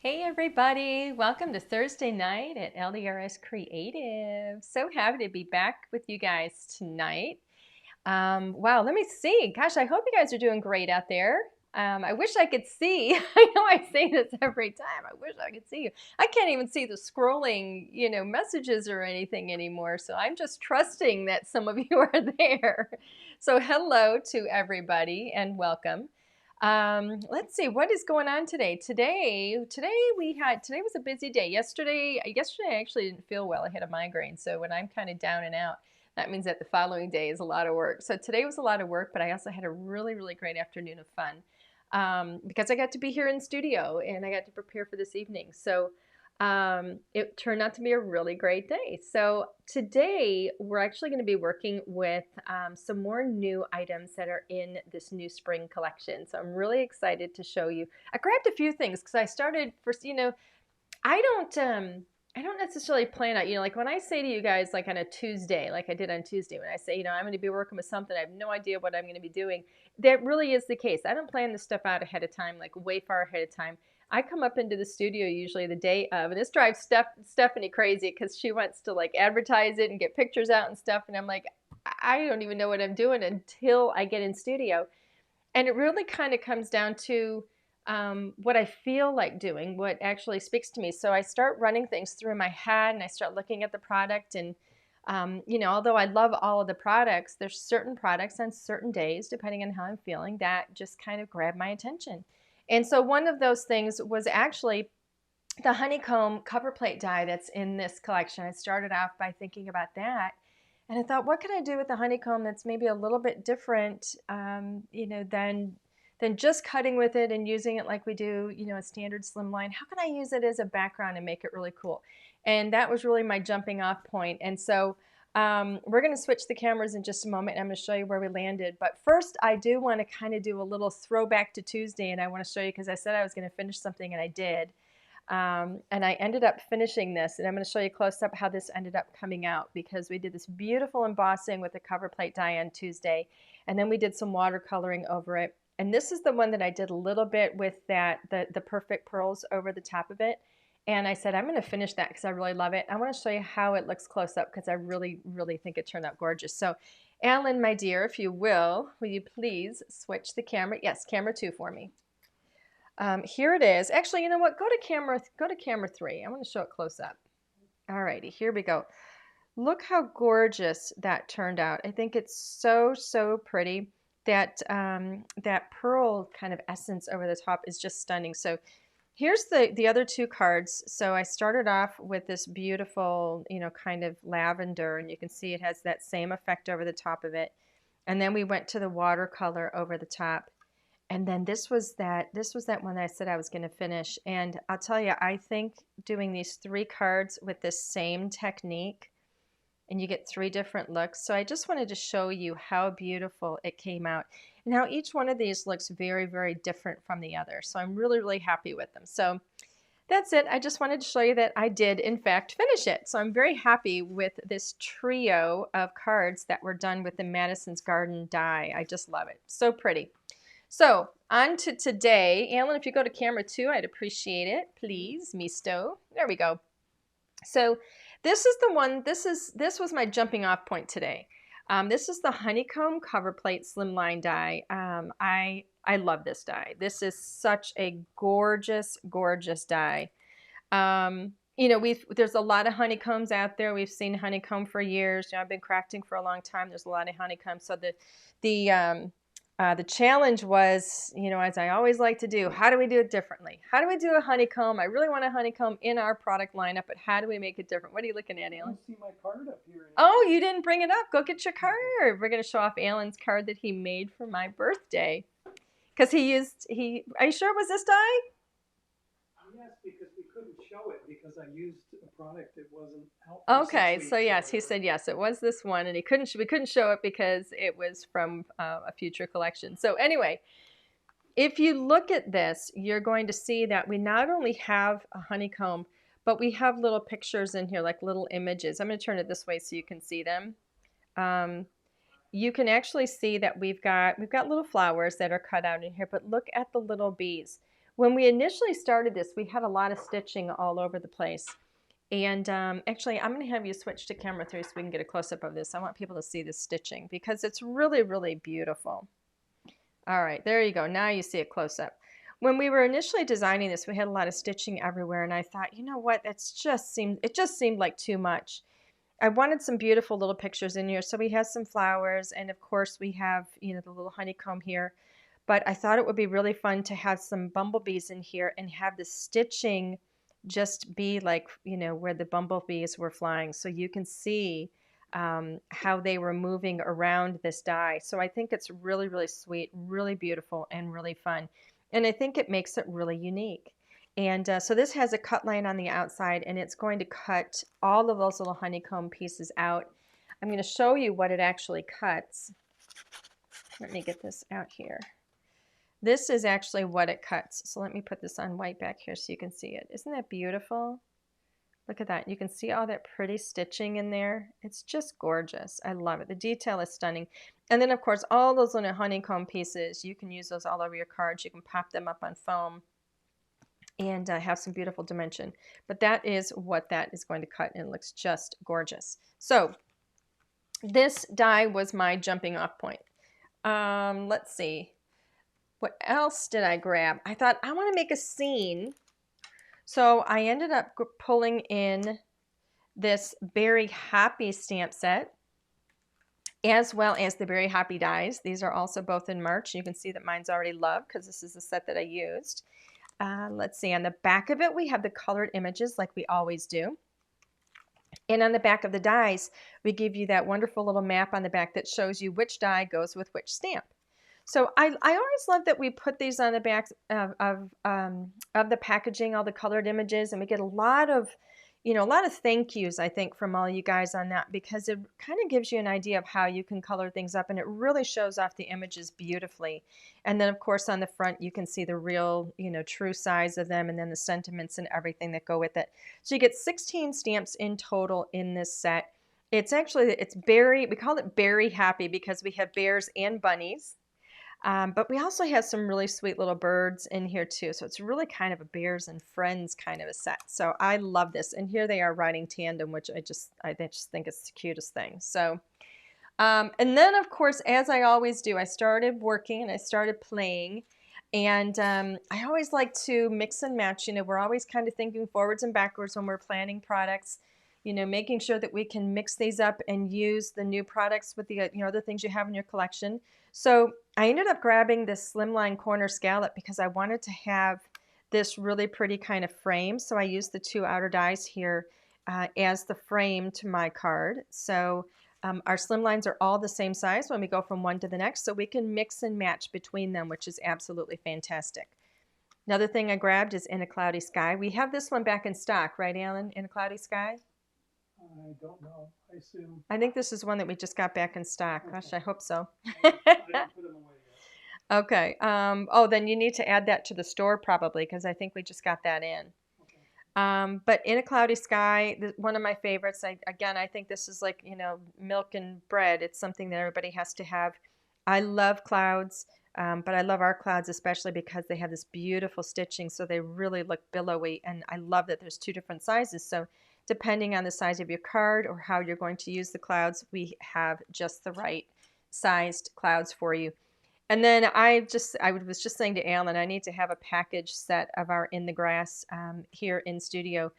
Hey everybody, welcome to Thursday night at LDRS Creative. So happy to be back with you guys tonight. Wow, let me see. Gosh, I hope you guys are doing great out there. I wish I could see. I know I say this every time. I wish I could see you. I can't even see the scrolling, messages or anything anymore. So I'm just trusting that some of you are there. So hello to everybody and welcome. Let's see what is going on today. Today was a busy day. Yesterday I actually didn't feel well. I had a migraine, so when I'm kind of down and out, that means that the following day is a lot of work. So today was a lot of work, but I also had a really, really great afternoon of fun because I got to be here in studio and I got to prepare for this evening. So it turned out to be a really great day. So today we're actually going to be working with some more new items that are in this new spring collection. So I'm really excited to show you. I grabbed a few things because I started first, I don't necessarily plan out, like when I say to you guys, like on a Tuesday, like I did on Tuesday, when I say, I'm going to be working with something, I have no idea what I'm going to be doing. That really is the case. I don't plan this stuff out ahead of time, like way far ahead of time. I come up into the studio usually the day of, and this drives Stephanie crazy because she wants to like advertise it and get pictures out and stuff. And I'm like, I don't even know what I'm doing until I get in studio. And it really kind of comes down to what I feel like doing, what actually speaks to me. So I start running things through my head and I start looking at the product. And, although I love all of the products, there's certain products on certain days, depending on how I'm feeling, that just kind of grab my attention. And so one of those things was actually the honeycomb cover plate die that's in this collection. I started off by thinking about that. And I thought, what can I do with the honeycomb that's maybe a little bit different, than just cutting with it and using it like we do, a standard slimline? How can I use it as a background and make it really cool? And that was really my jumping off point. And so we're going to switch the cameras in just a moment, and I'm going to show you where we landed. But first, I do want to kind of do a little throwback to Tuesday, and I want to show you because I said I was going to finish something, and I did. And I ended up finishing this, and I'm going to show you close up how this ended up coming out, because we did this beautiful embossing with the cover plate die on Tuesday, and then we did some watercoloring over it. And this is the one that I did a little bit with the perfect pearls over the top of it. And I said, I'm going to finish that because I really love it. I want to show you how it looks close up because I really, really think it turned out gorgeous. So, Alan, my dear, if you will you please switch the camera? Yes, camera 2 for me. Here it is. Actually, you know what? Go to camera 3. I want to show it close up. All righty, here we go. Look how gorgeous that turned out. I think it's so, so pretty. That pearl kind of essence over the top is just stunning. So here's the other two cards. So I started off with this beautiful, kind of lavender, and you can see it has that same effect over the top of it. And then we went to the watercolor over the top. And then this was that one that I said I was going to finish. And I'll tell you, I think doing these 3 cards with this same technique, and you get 3 different looks. So I just wanted to show you how beautiful it came out. And how each one of these looks very, very different from the other. So I'm really, really happy with them. So that's it. I just wanted to show you that I did, in fact, finish it. So I'm very happy with this trio of cards that were done with the Madison's Garden die. I just love it. So pretty. So on to today. Alan, if you go to camera 2, I'd appreciate it. Please, misto. There we go. So this is the one, this was my jumping off point today. This is the honeycomb cover plate slimline die. I love this die. This is such a gorgeous, gorgeous die. There's a lot of honeycombs out there. We've seen honeycomb for years. I've been crafting for a long time. There's a lot of honeycomb. So the challenge was, as I always like to do, how do we do it differently? How do we do a honeycomb? I really want a honeycomb in our product lineup, but how do we make it different? What are you looking at, Alan? I don't see my card up here. Oh, you didn't bring it up. Go get your card. We're going to show off Alan's card that he made for my birthday. Because are you sure it was this die? Yes, because we couldn't show it because I used a product that wasn't out. Okay, so yes, he said yes, it was this one, and we couldn't show it because it was from a future collection. So anyway, if you look at this, you're going to see that we not only have a honeycomb, but we have little pictures in here, like little images. I'm going to turn it this way so you can see them. You can actually see that we've got little flowers that are cut out in here, but look at the little bees. When we initially started this, we had a lot of stitching all over the place. And actually, I'm going to have you switch to camera 3 so we can get a close-up of this. I want people to see this stitching because it's really, really beautiful. All right, there you go. Now you see a close-up. When we were initially designing this, we had a lot of stitching everywhere, and I thought, you know what, it just seemed like too much. I wanted some beautiful little pictures in here. So we have some flowers, and of course we have, you know, the little honeycomb here. But I thought it would be really fun to have some bumblebees in here and have the stitching just be like, you know, where the bumblebees were flying. So you can see how they were moving around this die. So I think it's really, really sweet, really beautiful, and really fun. And I think it makes it really unique. And so this has a cut line on the outside, and it's going to cut all of those little honeycomb pieces out. I'm going to show you what it actually cuts. Let me get this out here. This is actually what it cuts. So let me put this on white back here so you can see it. Isn't that beautiful? Look at that. You can see all that pretty stitching in there. It's just gorgeous. I love it. The detail is stunning. And then, of course, all those little honeycomb pieces, you can use those all over your cards. You can pop them up on foam and have some beautiful dimension. But that is what that is going to cut, and it looks just gorgeous. So this die was my jumping off point. Let's see. What else did I grab? I thought I want to make a scene. So I ended up pulling in this Beary Hoppy stamp set, as well as the Beary Hoppy dies. These are also both in March. You can see that mine's already loved because this is the set that I used. Let's see, on the back of it, we have the colored images like we always do. And on the back of the dies, we give you that wonderful little map on the back that shows you which die goes with which stamp. So I always love that we put these on the back of the packaging, all the colored images, and we get a lot of, you know, a lot of thank yous, I think, from all you guys on that, because it kind of gives you an idea of how you can color things up, and it really shows off the images beautifully. And then, of course, on the front, you can see the real, you know, true size of them, and then the sentiments and everything that go with it. So you get 16 stamps in total in this set. It's Beary, we call it Beary Happy because we have bears and bunnies. But we also have some really sweet little birds in here too. So it's really kind of a bears and friends kind of a set. So I love this. And here they are riding tandem, which I just think it's the cutest thing. So, and then of course, as I always do, I started working and I started playing. And I always like to mix and match. You know, we're always kind of thinking forwards and backwards when we're planning products. You know, making sure that we can mix these up and use the new products with the other things you have in your collection. So I ended up grabbing this Slimline corner scallop because I wanted to have this really pretty kind of frame. So I used the 2 outer dies here as the frame to my card. So our Slimlines are all the same size when we go from one to the next, so we can mix and match between them, which is absolutely fantastic. Another thing I grabbed is In a Cloudy Sky. We have this one back in stock, right, Alan? In a Cloudy Sky? I don't know. I assume. I think this is one that we just got back in stock. Okay. Gosh, I hope so. I didn't put them away yet. Okay. Oh, then you need to add that to the store probably because I think we just got that in. Okay. But In a Cloudy Sky, one of my favorites. Again, I think this is like, you know, milk and bread. It's something that everybody has to have. I love clouds, but I love our clouds especially because they have this beautiful stitching, so they really look billowy. And I love that there's 2 different sizes. So depending on the size of your card or how you're going to use the clouds, we have just the right sized clouds for you. And then I was just saying to Alan, I need to have a package set of our In the Grass here in studio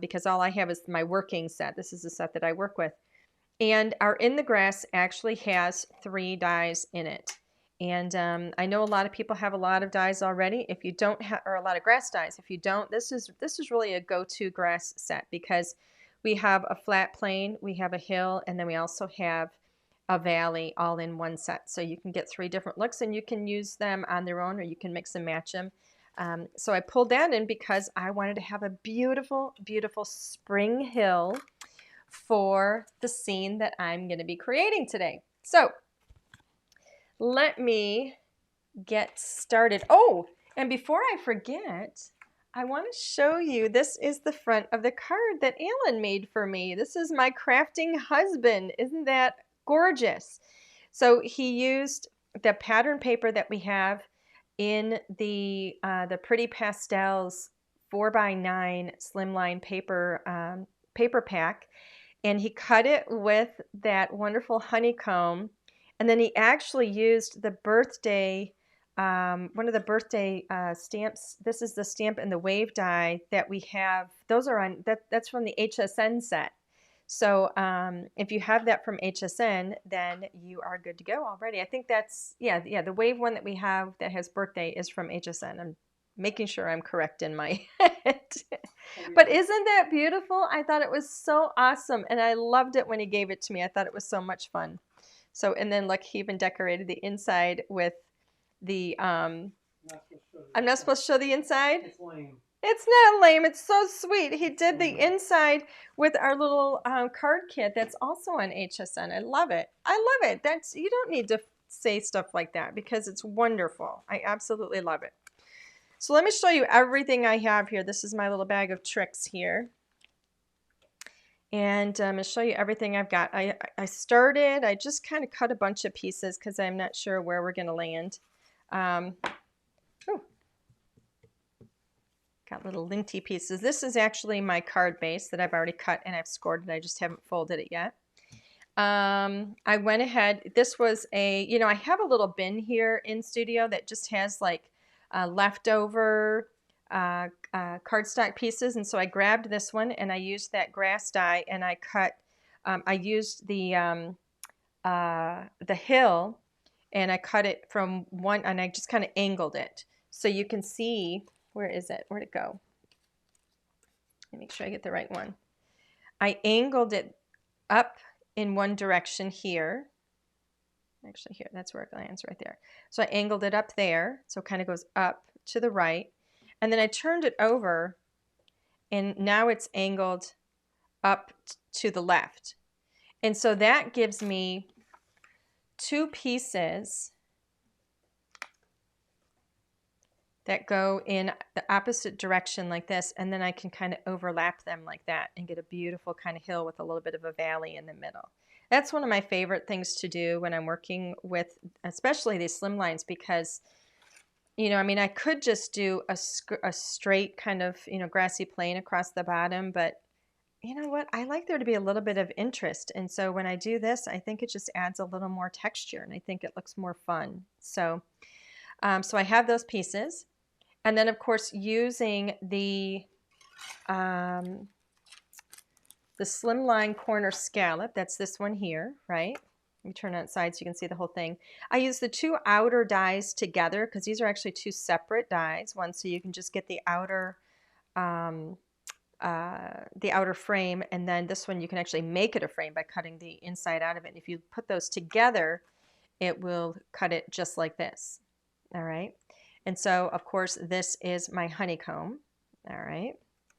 because all I have is my working set. This is the set that I work with. And our In the Grass actually has 3 dies in it. And I know a lot of people have a lot of dies already. If you don't have, or a lot of grass dies. If you don't, this is really a go-to grass set because we have a flat plain, we have a hill, and then we also have a valley all in one set. So you can get 3 different looks, and you can use them on their own, or you can mix and match them. So I pulled that in because I wanted to have a beautiful, beautiful spring hill for the scene that I'm going to be creating today. So let me get started. Oh, and before I forget, I want to show you, this is the front of the card that Alan made for me. This is my crafting husband. Isn't that gorgeous? So he used the pattern paper that we have in the Pretty Pastels 4x9 Slimline paper pack, and he cut it with that wonderful honeycomb, and then he actually used the birthday, one of the birthday stamps. This is the stamp and the wave die that we have. Those are on, that's from the HSN set. So if you have that from HSN, then you are good to go already. I think that's, yeah, the wave one that we have that has birthday is from HSN. I'm making sure I'm correct in my head. But isn't that beautiful? I thought it was so awesome, and I loved it when he gave it to me. I thought it was so much fun. So, and then look, he even decorated the inside with the, I'm not supposed to show the inside? It's lame. It's not lame. It's so sweet. He did the inside with our little card kit that's also on HSN. I love it. I love it. That's, you don't need to say stuff like that because it's wonderful. I absolutely love it. So let me show you everything I have here. This is my little bag of tricks here. And I'm going to show you everything I've got. I just kind of cut a bunch of pieces because I'm not sure where we're going to land. Got little linty pieces. This is actually my card base that I've already cut and I've scored it. I just haven't folded it yet. I went ahead. This was a, you know, I have a little bin here in studio that just has like leftover cardstock pieces, and so I grabbed this one and I used that grass die and I cut. I used the hill and I cut it from one, and I just kind of angled it so you can see. Where is it? Where'd it go? Let me make sure I get the right one. I angled it up in one direction here. Actually here, that's where it lands right there. So I angled it up there, so it kind of goes up to the right. And then I turned it over, and now it's angled up to the left. And so that gives me two pieces that go in the opposite direction like this, and then I can kind of overlap them like that and get a beautiful kind of hill with a little bit of a valley in the middle. That's one of my favorite things to do when I'm working with, especially these slimlines, because, you know, I mean, I could just do a straight kind of, you know, grassy plain across the bottom, but you know what? I like there to be a little bit of interest, and so when I do this, I think it just adds a little more texture, and I think it looks more fun. So, so I have those pieces. And then, of course, using the Slimline corner scallop, that's this one here, right? Let me turn it outside so you can see the whole thing. I use the two outer dies together because these are actually two separate dies. One, so you can just get the outer frame, and then this one you can actually make it a frame by cutting the inside out of it. And if you put those together, it will cut it just like this. All right. And so, of course, this is my honeycomb. All right.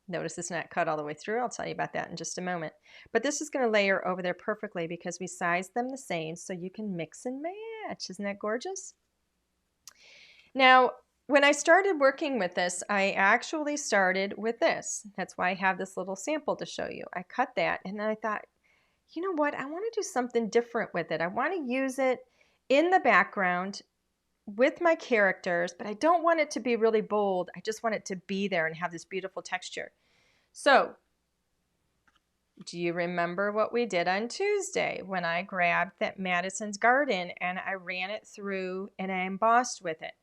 Notice it's not cut all the way through. I'll tell you about that in just a moment. But this is going to layer over there perfectly because we sized them the same so you can mix and match. Isn't that gorgeous? Now, when I started working with this, I actually started with this. That's why I have this little sample to show you. I cut that, and then I thought, you know what? I want to do something different with it. I want to use it in the background with my characters, but I don't want it to be really bold. I just want it to be there and have this beautiful texture. So, do you remember what we did on Tuesday when I grabbed that Madison's Garden and I ran it through and I embossed with it?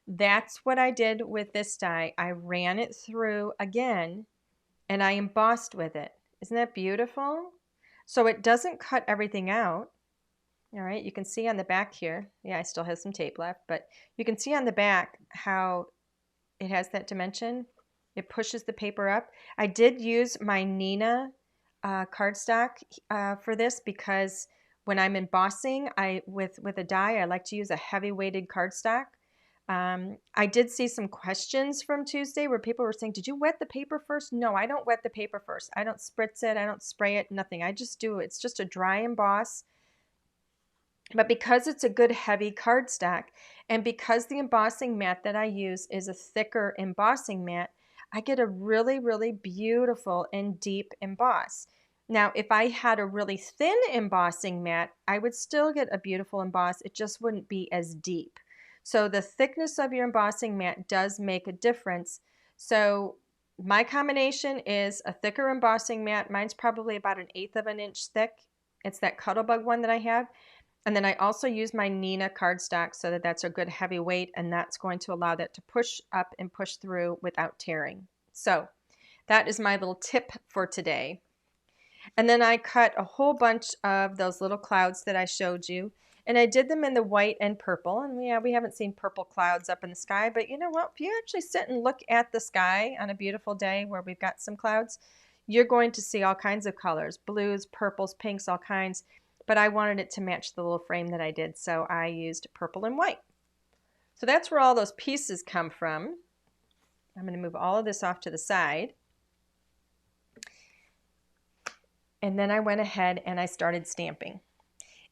That's what I did with this die. I ran it through again and I embossed with it. Isn't that beautiful? So it doesn't cut everything out. All right, you can see on the back here, yeah, I still have some tape left, but you can see on the back how it has that dimension. It pushes the paper up. I did use my Nina cardstock for this because when I'm embossing, with a die, I like to use a heavy-weighted cardstock. I did see some questions from Tuesday where people were saying, did you wet the paper first? No, I don't wet the paper first. I don't spritz it. I don't spray it, nothing. I just do it. It's just a dry emboss. But because it's a good heavy cardstock, and because the embossing mat that I use is a thicker embossing mat, I get a really, really beautiful and deep emboss. Now, if I had a really thin embossing mat, I would still get a beautiful emboss. It just wouldn't be as deep. So the thickness of your embossing mat does make a difference. So my combination is a thicker embossing mat. Mine's probably about 1/8 of an inch thick. It's that Cuttlebug one that I have. And then I also use my Nina cardstock so that that's a good heavy weight, and that's going to allow that to push up and push through without tearing. So that is my little tip for today. And then I cut a whole bunch of those little clouds that I showed you. And I did them in the white and purple. And yeah, we haven't seen purple clouds up in the sky. But you know what? If you actually sit and look at the sky on a beautiful day where we've got some clouds, you're going to see all kinds of colors. Blues, purples, pinks, all kinds. But I wanted it to match the little frame that I did. So I used purple and white. So that's where all those pieces come from. I'm going to move all of this off to the side. And then I went ahead and I started stamping.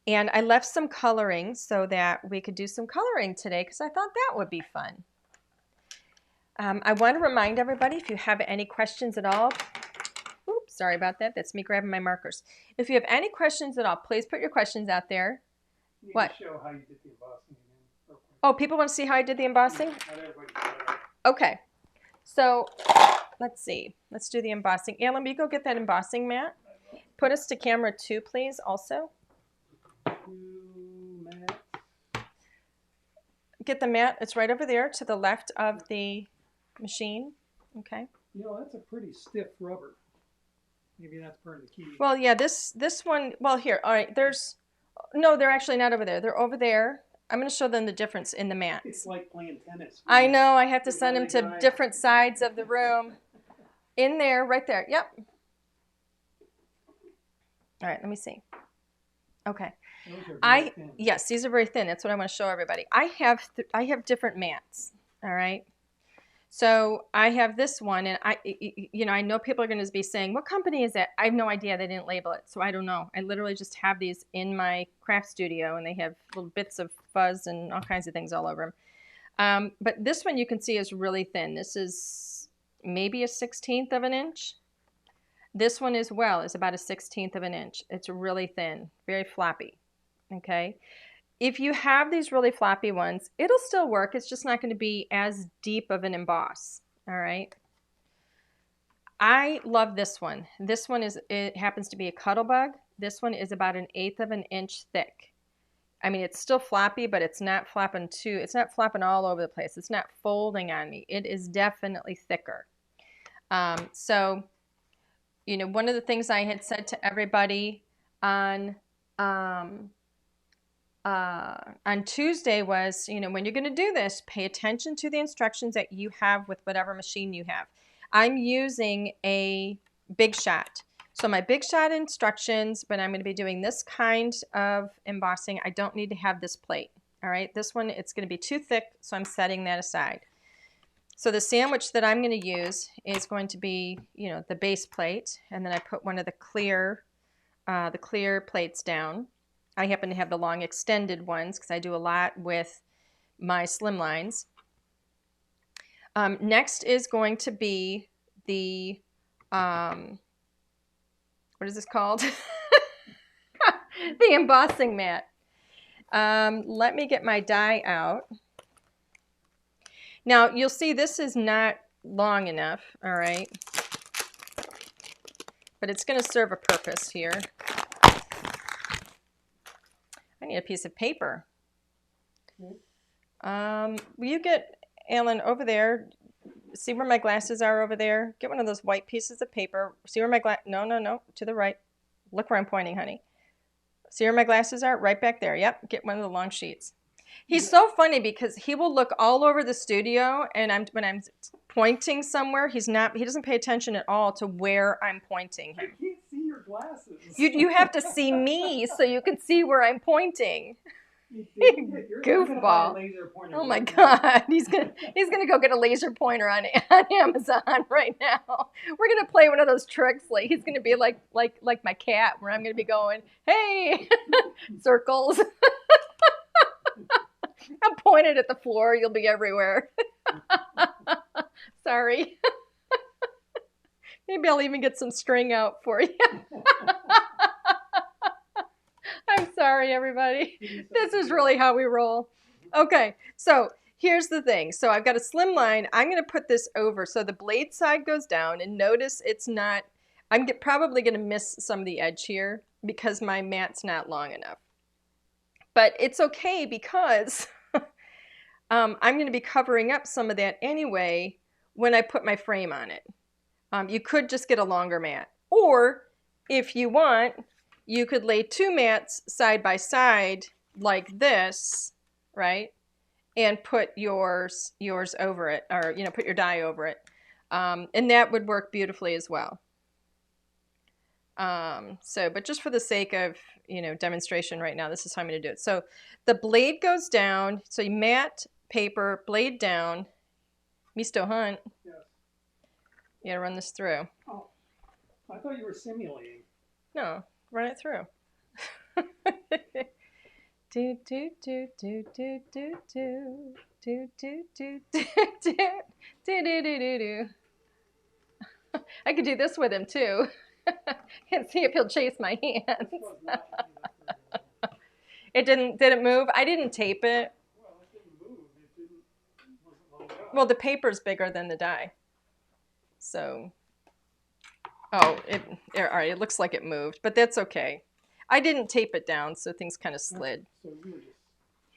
And I left some coloring so that we could do some coloring today because I thought that would be fun. I want to remind everybody, if you have any questions at all, oops, sorry about that. That's me grabbing my markers. If you have any questions at all, please put your questions out there. You need What? to show how you did the embossing again. Oh, people want to see how I did the embossing? Not everybody saw it. Okay. So let's see. Let's do the embossing. Alan, will you go get that embossing mat? Put us to camera 2, please, also. 2 mats. Get the mat. It's right over there to the left of the machine. Okay. You know, that's a pretty stiff rubber. Maybe that's part of the key. Well, yeah, this one, well, here. All right, no, they're actually not over there. They're over there. I'm going to show them the difference in the mats. It's like playing tennis. I know. I have to send them to different sides of the room. In there, right there. Yep. All right, let me see. Okay. Yes, these are very thin. That's what I want to show everybody. I have different mats. All right. So I have this one, and I know people are going to be saying, "What company is that?" I have no idea. They didn't label it, so I don't know. I literally just have these in my craft studio, and they have little bits of fuzz and all kinds of things all over them. But this one you can see is really thin. This is maybe a 1/16 of an inch. This one as well is about a 1/16 of an inch. It's really thin, very floppy. Okay. If you have these really floppy ones, it'll still work. It's just not going to be as deep of an emboss. All right. I love this one. This one it happens to be a Cuttlebug. This one is about 1/8 of an inch thick. I mean, it's still floppy, but it's not flopping it's not flopping all over the place. It's not folding on me. It is definitely thicker. So, you know, one of the things I had said to everybody on Tuesday was, you know, when you're going to do this, pay attention to the instructions that you have with whatever machine you have. I'm using a Big Shot. So my Big Shot instructions, when I'm going to be doing this kind of embossing, I don't need to have this plate. All right, this one, it's going to be too thick, so I'm setting that aside. So the sandwich that I'm going to use is going to be, you know, the base plate, and then I put one of the clear plates down. I happen to have the long extended ones because I do a lot with my Slimlines. Next is going to be the, what is this called? The embossing mat. Let me get my die out. Now, you'll see this is not long enough, all right? But it's going to serve a purpose here. I need a piece of paper. Will you get, Alan, over there? See where my glasses are over there? Get one of those white pieces of paper. See where my no, to the right. Look where I'm pointing, honey. See where my glasses are? Right back there. Yep, get one of the long sheets. He's so funny because he will look all over the studio, and when I'm pointing somewhere, he doesn't pay attention at all to where I'm pointing him. I can't see your glasses. You have to see me so you can see where I'm pointing. Goofball. Oh my God. He's gonna go get a laser pointer on Amazon right now. We're gonna play one of those tricks. Like he's gonna be like my cat, where I'm gonna be going, hey, circles. I'm pointed at the floor. You'll be everywhere. Sorry. Maybe I'll even get some string out for you. I'm sorry, everybody. This is really how we roll. Okay, so here's the thing. So I've got a Slimline. I'm going to put this over so the blade side goes down, and notice it's not, probably going to miss some of the edge here because my mat's not long enough. But it's okay because I'm going to be covering up some of that anyway when I put my frame on it. You could just get a longer mat. Or if you want, you could lay two mats side by side like this, right? And put yours over it, or put your die over it. And that would work beautifully as well. But just for the sake of, demonstration right now, this is how I'm going to do it. So the blade goes down. So you mat, paper, blade down. Misto Hunt. Yes. You got to run this through. Oh, I thought you were simulating. No, run it through. Do do do do do do do do do do do do do do do do. I could do this with him too, and see if he'll chase my hands. It didn't. Did it move? I didn't tape it. Well, it didn't move. It wasn't lined up. Well, the paper's bigger than the die, so. Oh, all right. It looks like it moved, but that's okay. I didn't tape it down, so things kind of slid. So you were just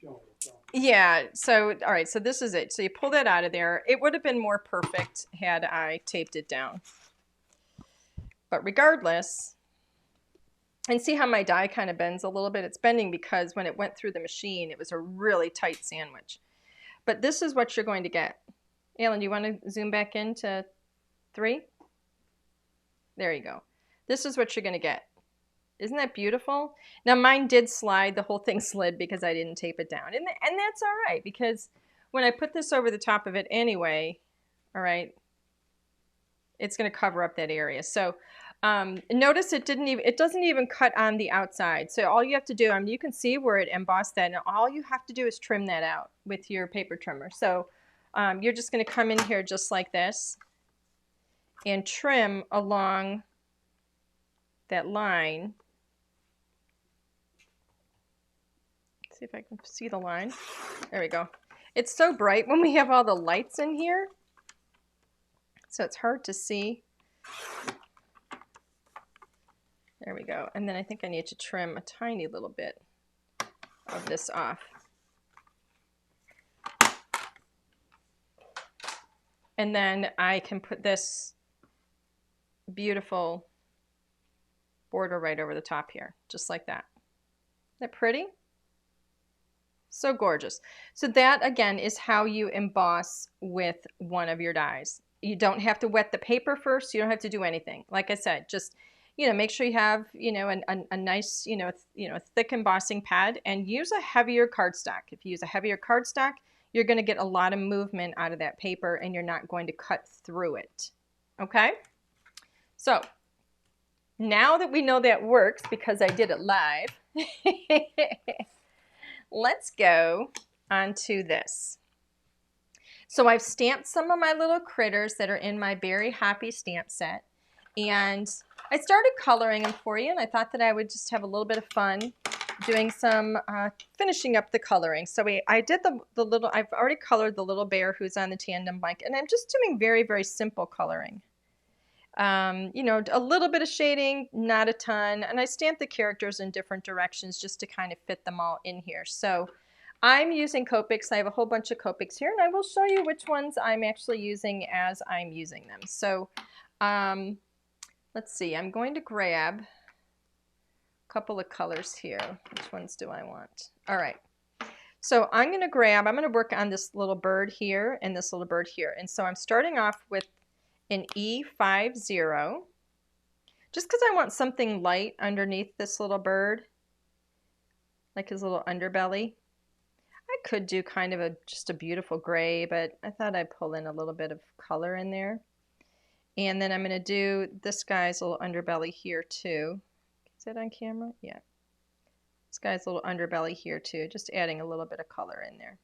showing it. So. Yeah, so, all right, so this is it. So you pull that out of there. It would have been more perfect had I taped it down. But regardless, and see how my die kind of bends a little bit? It's bending because when it went through the machine, it was a really tight sandwich. But this is what you're going to get. Alan, do you want to zoom back into 3? There you go. This is what you're going to get. Isn't that beautiful? Now mine did slide, the whole thing slid because I didn't tape it down. And that's all right because when I put this over the top of it anyway, all right, it's going to cover up that area. So notice it doesn't even cut on the outside. So all you have to do, you can see where it embossed that, and all you have to do is trim that out with your paper trimmer. So you're just going to come in here just like this and trim along that line. See if I can see the line. There we go. It's so bright when we have all the lights in here, so it's hard to see. There we go. And then I think I need to trim a tiny little bit of this off. And then I can put this beautiful border right over the top here, just like that. Isn't that pretty? So gorgeous. So that, again, is how you emboss with one of your dies. You don't have to wet the paper first. You don't have to do anything. Like I said, just, make sure you have, a nice, thick embossing pad, and use a heavier cardstock. If you use a heavier cardstock, you're going to get a lot of movement out of that paper, and you're not going to cut through it. Okay? So now that we know that works because I did it live, let's go onto this. So I've stamped some of my little critters that are in my Beary Hoppy stamp set, and I started coloring them for you, and I thought that I would just have a little bit of fun doing some finishing up the coloring. So I did the little, I've already colored the little bear who's on the tandem bike, and I'm just doing very, very simple coloring. A little bit of shading, not a ton, and I stamped the characters in different directions just to kind of fit them all in here. So I'm using Copics. I have a whole bunch of Copics here, and I will show you which ones I'm actually using as I'm using them. So let's see, I'm going to grab a couple of colors here. Which ones do I want? All right. So I'm going to work on this little bird here and this little bird here. And so I'm starting off with an E50, just because I want something light underneath this little bird, like his little underbelly. I could do kind of just a beautiful gray, but I thought I'd pull in a little bit of color in there. And then I'm going to do this guy's little underbelly here too. Is that on camera? Yeah. This guy's little underbelly here too, just adding a little bit of color in there.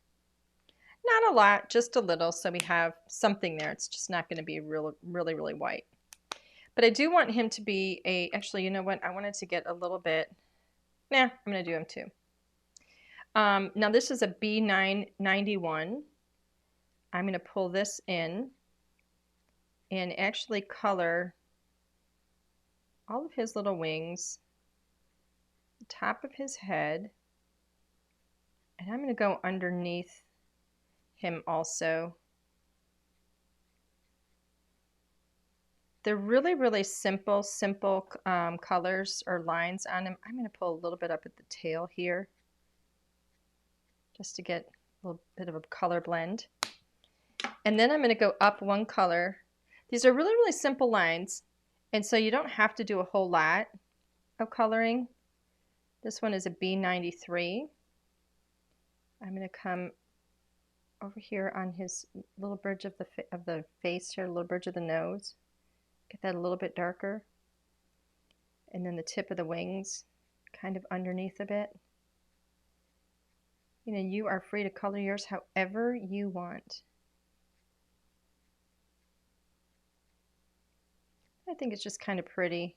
Not a lot, just a little, so we have something there. It's just not going to be really, really white. But I do want him to be actually, you know what? I wanted to get a little bit, I'm going to do him too. Now this is a B991. I'm going to pull this in and actually color all of his little wings, the top of his head, and I'm going to go underneath him also. They're really, really simple colors or lines on him. I'm going to pull a little bit up at the tail here just to get a little bit of a color blend. And then I'm going to go up one color. These are really, really simple lines, and so you don't have to do a whole lot of coloring. This one is a B93. I'm going to come over here on his little bridge of the face here, a little bridge of the nose. Get that a little bit darker. And then the tip of the wings, kind of underneath a bit. You know, you are free to color yours however you want. I think it's just kind of pretty.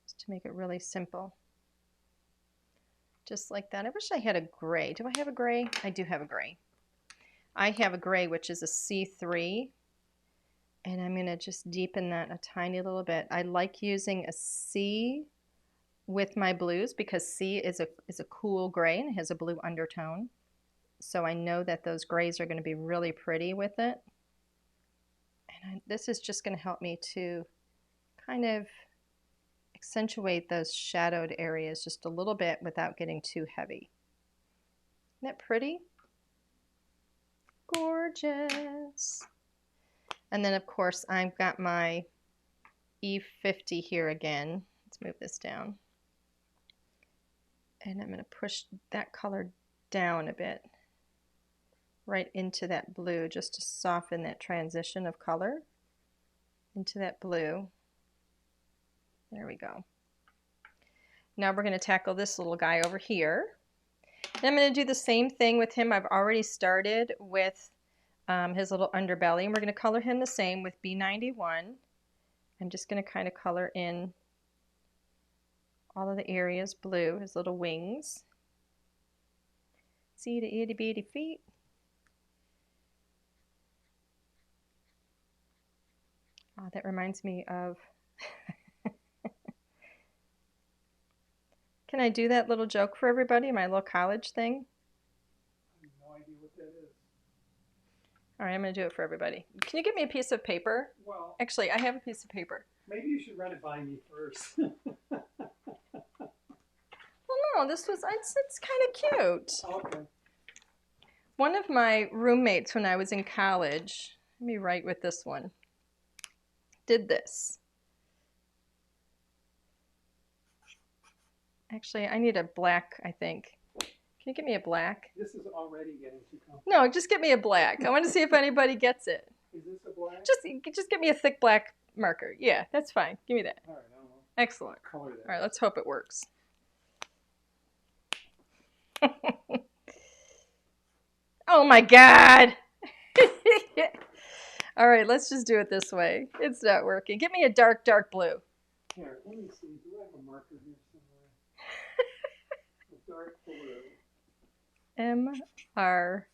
Just to make it really simple. Just like that. I wish I had a gray. Do I have a gray? I do have a gray. I have a gray, which is a C3. And I'm going to just deepen that a tiny little bit. I like using a C with my blues because C is a cool gray and it has a blue undertone. So I know that those grays are going to be really pretty with it. And this is just going to help me to kind of accentuate those shadowed areas just a little bit without getting too heavy. Isn't that pretty? Gorgeous. And then of course I've got my E50 here again. Let's move this down. And I'm going to push that color down a bit, right into that blue, just to soften that transition of color into that blue. There we go. Now we're going to tackle this little guy over here. And I'm going to do the same thing with him. I've already started with his little underbelly, and we're going to color him the same with B91. I'm just going to kind of color in all of the areas blue, his little wings. See the itty bitty feet? Oh, that reminds me of Can I do that little joke for everybody, my little college thing? I have no idea what that is. All right, I'm going to do it for everybody. Can you give me a piece of paper? Well, actually, I have a piece of paper. Maybe you should run it by me first. Well, no, it's kind of cute. Okay. One of my roommates when I was in college, let me write with this one, did this. Actually, I need a black, I think. Can you give me a black? This is already getting too complicated. No, just get me a black. I want to see if anybody gets it. Is this a black? Just get me a thick black marker. Yeah, that's fine. Give me that. All right, I don't know. Excellent. Color that. All right, let's hope it works. Oh my God. All right, let's just do it this way. It's not working. Give me a dark, dark blue. Here, let me see. Do I have a marker here somewhere? A dark blue. MRDUCK.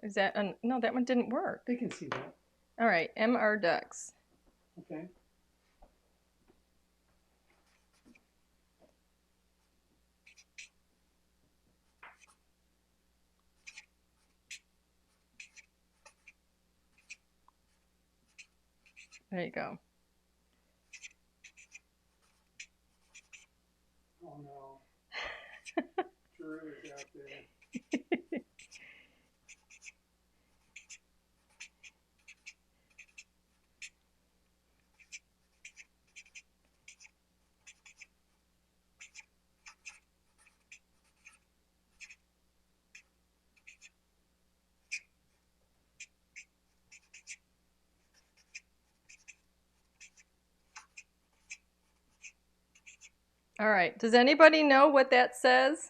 Is that no? That one didn't work. They can see that. All right, MR ducks. Okay. There you go. Oh no. Drew is out there. All right, does anybody know what that says?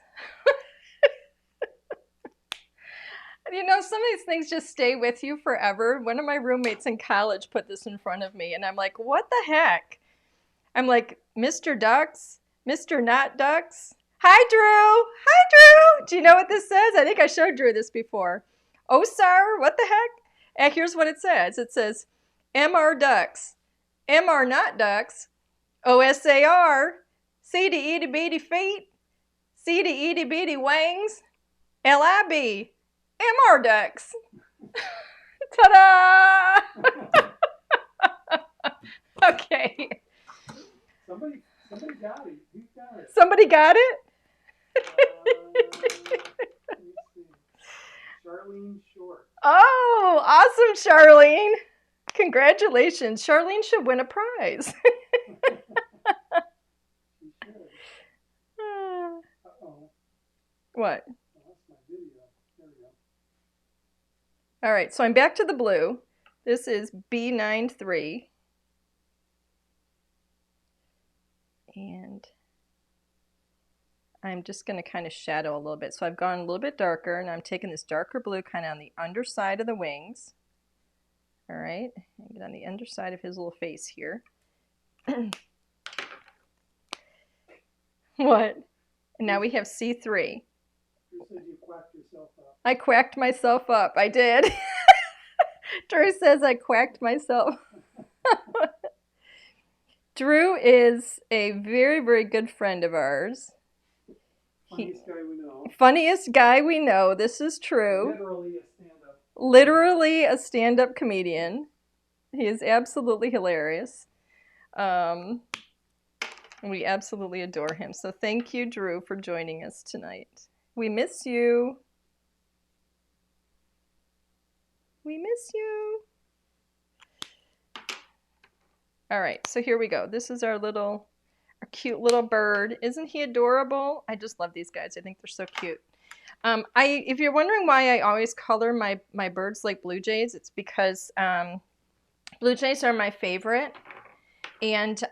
You know, some of these things just stay with you forever. One of my roommates in college put this in front of me, and I'm like, what the heck? I'm like, Mr. Ducks, Mr. Not Ducks. Hi, Drew. Hi, Drew. Do you know what this says? I think I showed Drew this before. OSAR, what the heck? And here's what it says. It says, MR Ducks, MR Not Ducks, OSAR, C to itty bitty feet, C to itty bitty wings, LIB, MR Ducks. Ta-da! Okay. Somebody got it. Who got it? Somebody got it? Let me see. Charlene Short. Oh, awesome, Charlene. Congratulations. Charlene should win a prize. She should. Uh-oh. What? I lost my video. There we go. All right, so I'm back to the blue. This is B93. And I'm just going to kind of shadow a little bit. So I've gone a little bit darker, and I'm taking this darker blue kind of on the underside of the wings. All right, and get on the underside of his little face here. What? And now we have C3. You said you quacked yourself up. I quacked myself up. I did. Drew says I quacked myself. Drew is a very, very good friend of ours. Funniest guy we know. Funniest guy we know. This is true. Literally a stand-up. Literally a stand-up comedian. He is absolutely hilarious. We absolutely adore him. So thank you, Drew, for joining us tonight. We miss you. We miss you. All right, so here we go. This is our cute little bird. Isn't he adorable? I just love these guys. I think they're so cute. If you're wondering why I always color my birds like blue jays, it's because blue jays are my favorite, and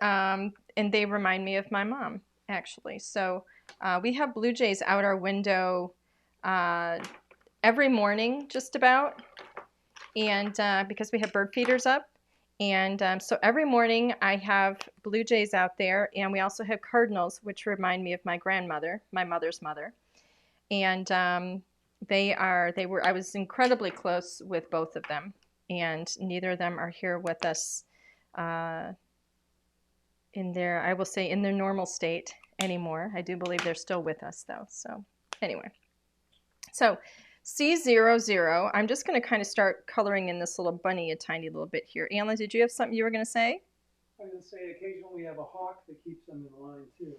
they remind me of my mom, actually. So we have blue jays out our window every morning, just about, and because we have bird feeders up. And so every morning I have blue jays out there, and we also have cardinals, which remind me of my grandmother, my mother's mother. And I was incredibly close with both of them, and neither of them are here with us in their normal state anymore. I do believe they're still with us though. So anyway, so C00, I'm just going to kind of start coloring in this little bunny a tiny little bit here. Anna, did you have something you were going to say? I was going to say occasionally we have a hawk that keeps them in line too.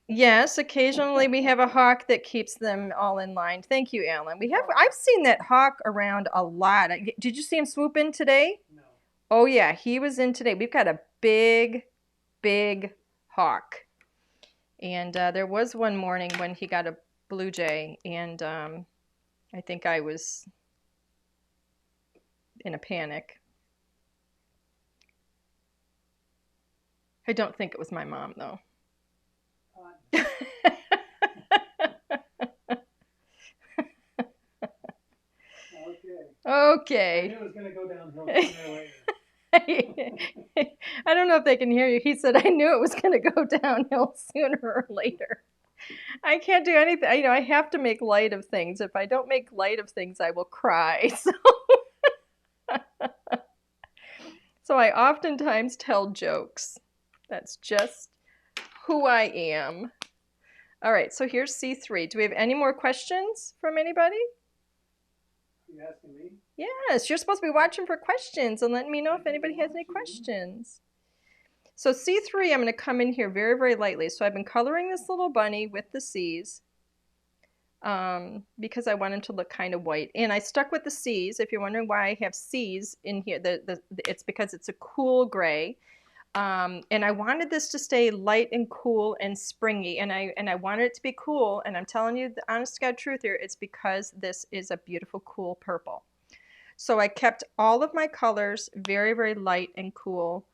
Yes, occasionally we have a hawk that keeps them all in line. Thank you, Alan. I've seen that hawk around a lot. Did you see him swoop in today? No. Oh yeah, he was in today. We've got a big, big hawk. And there was one morning when he got a blue jay, and I think I was in a panic. I don't think it was my mom, though. Okay. I knew it was going to go downhill sooner or later. I don't know if they can hear you. He said, I knew it was going to go downhill sooner or later. I can't do anything. I have to make light of things. If I don't make light of things, I will cry. So I oftentimes tell jokes. That's just who I am. All right, so here's C3. Do we have any more questions from anybody? Are you asking me? Yes, you're supposed to be watching for questions and letting me know if anybody has any questions. So C3, I'm going to come in here very, very lightly. So I've been coloring this little bunny with the C's because I want him to look kind of white. And I stuck with the C's. If you're wondering why I have C's in here, it's because it's a cool gray. And I wanted this to stay light and cool and springy. And I wanted it to be cool. And I'm telling you the honest to God truth here, it's because this is a beautiful, cool purple. So I kept all of my colors very, very light and cool.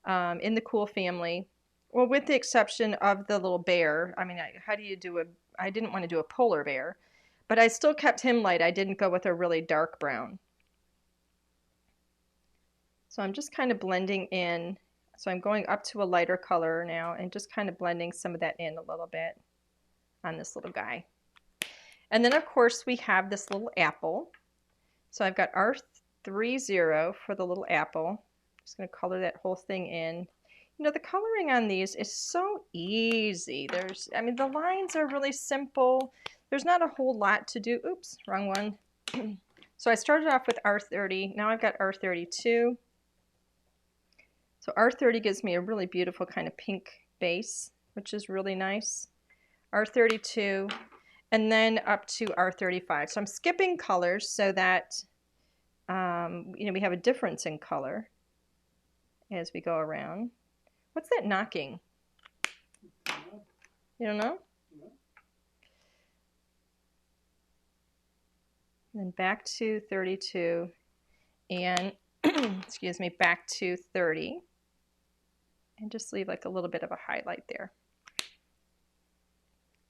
In the cool family, well, with the exception of the little bear. I mean, I didn't want to do a polar bear, But I still kept him light. I didn't go with a really dark brown. So I'm just kind of blending in. So I'm going up to a lighter color now and just kind of blending some of that in a little bit on this little guy. And then of course we have this little apple. So I've got R30 for the little apple. Just going to color that whole thing in. You know, the coloring on these is so easy. I mean, the lines are really simple. There's not a whole lot to do. Oops, wrong one. So I started off with R30. Now I've got R32. So R30 gives me a really beautiful kind of pink base, which is really nice. R32, and then up to R35. So I'm skipping colors so that you know, we have a difference in color as we go around. What's that knocking? You don't know? And then back to 32 and excuse me, back to 30. And just leave like a little bit of a highlight there.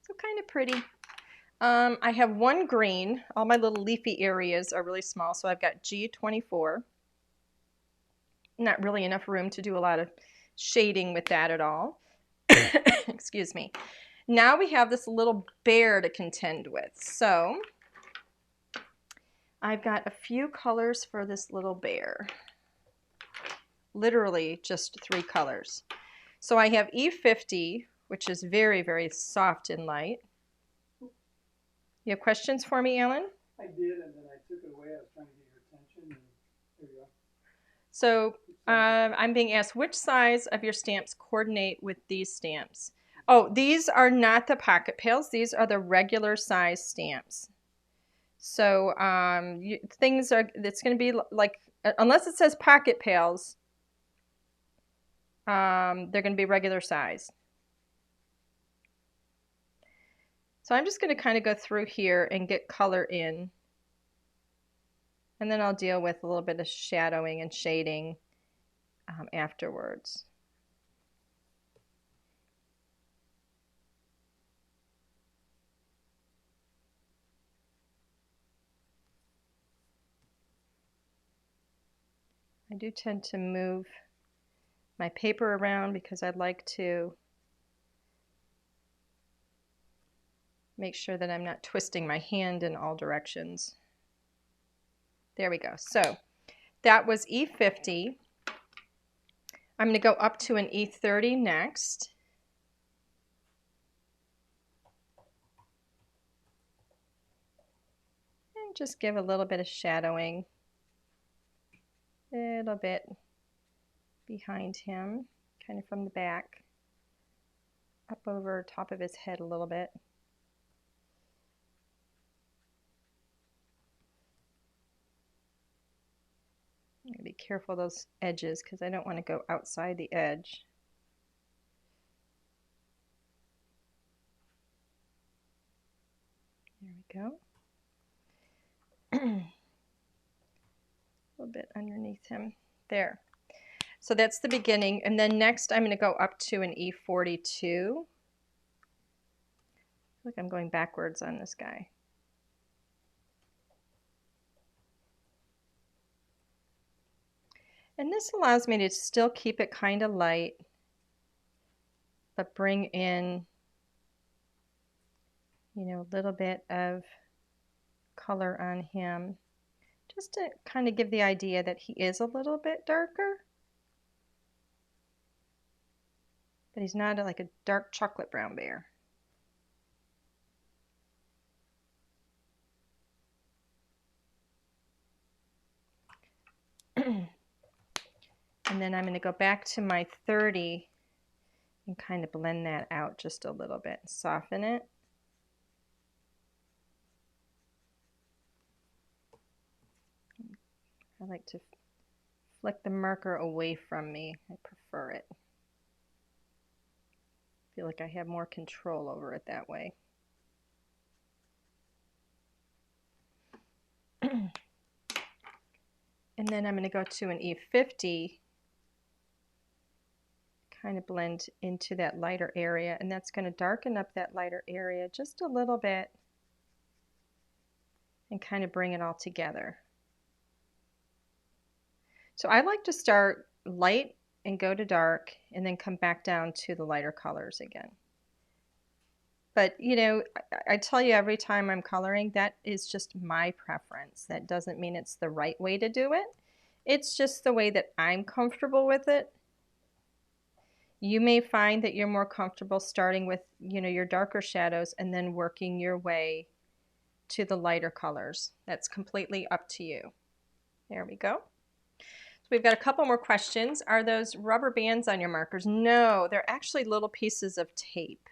So kind of pretty. I have one green. All my little leafy areas are really small, so I've got G24. Not really enough room to do a lot of shading with that at all. Excuse me. Now we have this little bear to contend with. So I've got a few colors for this little bear. Literally just 3 colors. So I have E50, which is very, very soft and light. You have questions for me, Alan? I did, and then I took it away. I was trying to get your attention, and there you go. So I'm being asked, which size of your stamps coordinate with these stamps? Oh, these are not the pocket pails. These are the regular size stamps. So things are, it's going to be like, unless it says pocket pails, they're going to be regular size. So I'm just going to kind of go through here and get color in. And then I'll deal with a little bit of shadowing and shading afterwards. I do tend to move my paper around because I'd like to make sure that I'm not twisting my hand in all directions. There we go. So that was E50. I'm going to go up to an E30 next. And just give a little bit of shadowing. A little bit behind him, kind of from the back, up over top of his head a little bit. I'm going to be careful of those edges because I don't want to go outside the edge. There we go. A little bit underneath him. There. So that's the beginning. And then next I'm going to go up to an E42. I feel like I'm going backwards on this guy. And this allows me to still keep it kind of light, but bring in, you know, a little bit of color on him, just to kind of give the idea that he is a little bit darker, but he's not like a dark chocolate brown bear. And then I'm going to go back to my 30 and kind of blend that out just a little bit, soften it. I like to flick the marker away from me. I prefer it. I feel like I have more control over it that way. And then I'm going to go to an E50, kind of blend into that lighter area, and that's going to darken up that lighter area just a little bit. and kind of bring it all together. So I like to start light and go to dark and then come back down to the lighter colors again. But you know, I tell you every time I'm coloring, that is just my preference. That doesn't mean it's the right way to do it. It's just the way that I'm comfortable with it. You may find that you're more comfortable starting with, you know, your darker shadows and then working your way to the lighter colors. That's completely up to you. There we go. So we've got a couple more questions. Are those rubber bands on your markers? No, they're actually little pieces of tape.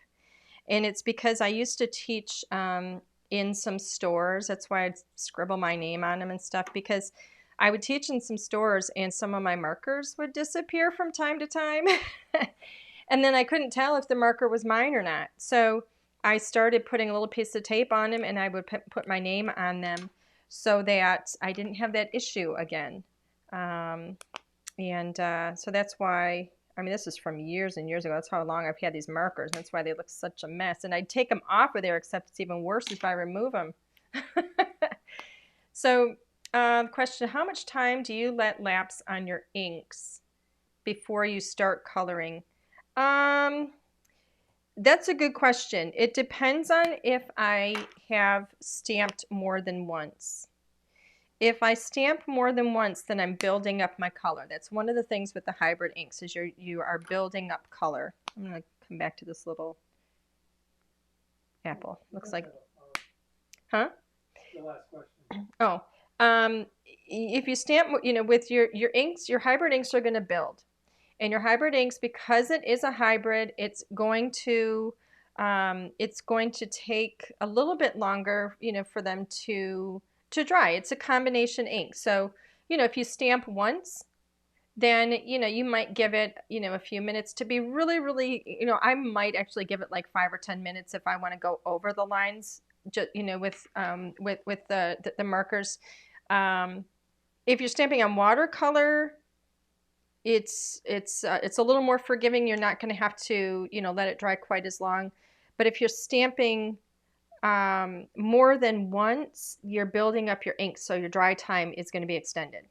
And it's because I used to teach in some stores. That's why I'd scribble my name on them and stuff, because I would teach in some stores and some of my markers would disappear from time to time. And then I couldn't tell if the marker was mine or not. So I started putting a little piece of tape on them, and I would put my name on them so that I didn't have that issue again. So that's why, I mean, this is from years and years ago. That's how long I've had these markers. And that's why they look such a mess. And I'd take them off of there, except it's even worse if I remove them. So question, how much time do you let lapse on your inks before you start coloring? That's a good question. It depends on if I have stamped more than once. If I stamp more than once, then I'm building up my color. That's one of the things with the hybrid inks, is you are building up color. I'm going to come back to this little apple. Looks like, huh? The last question. Oh, if you stamp, you know, with your inks, your hybrid inks are going to build. And your hybrid inks, because it is a hybrid, it's going to take a little bit longer, you know, for them to dry. It's a combination ink. So, you know, if you stamp once, then, you know, you might give it, you know, a few minutes to be really, really, you know, I might actually give it like 5 or 10 minutes if I want to go over the lines, just, you know, with the markers. If you're stamping on watercolor, it's a little more forgiving. You're not going to have to, you know, let it dry quite as long. But if you're stamping more than once, you're building up your ink, so your dry time is going to be extended.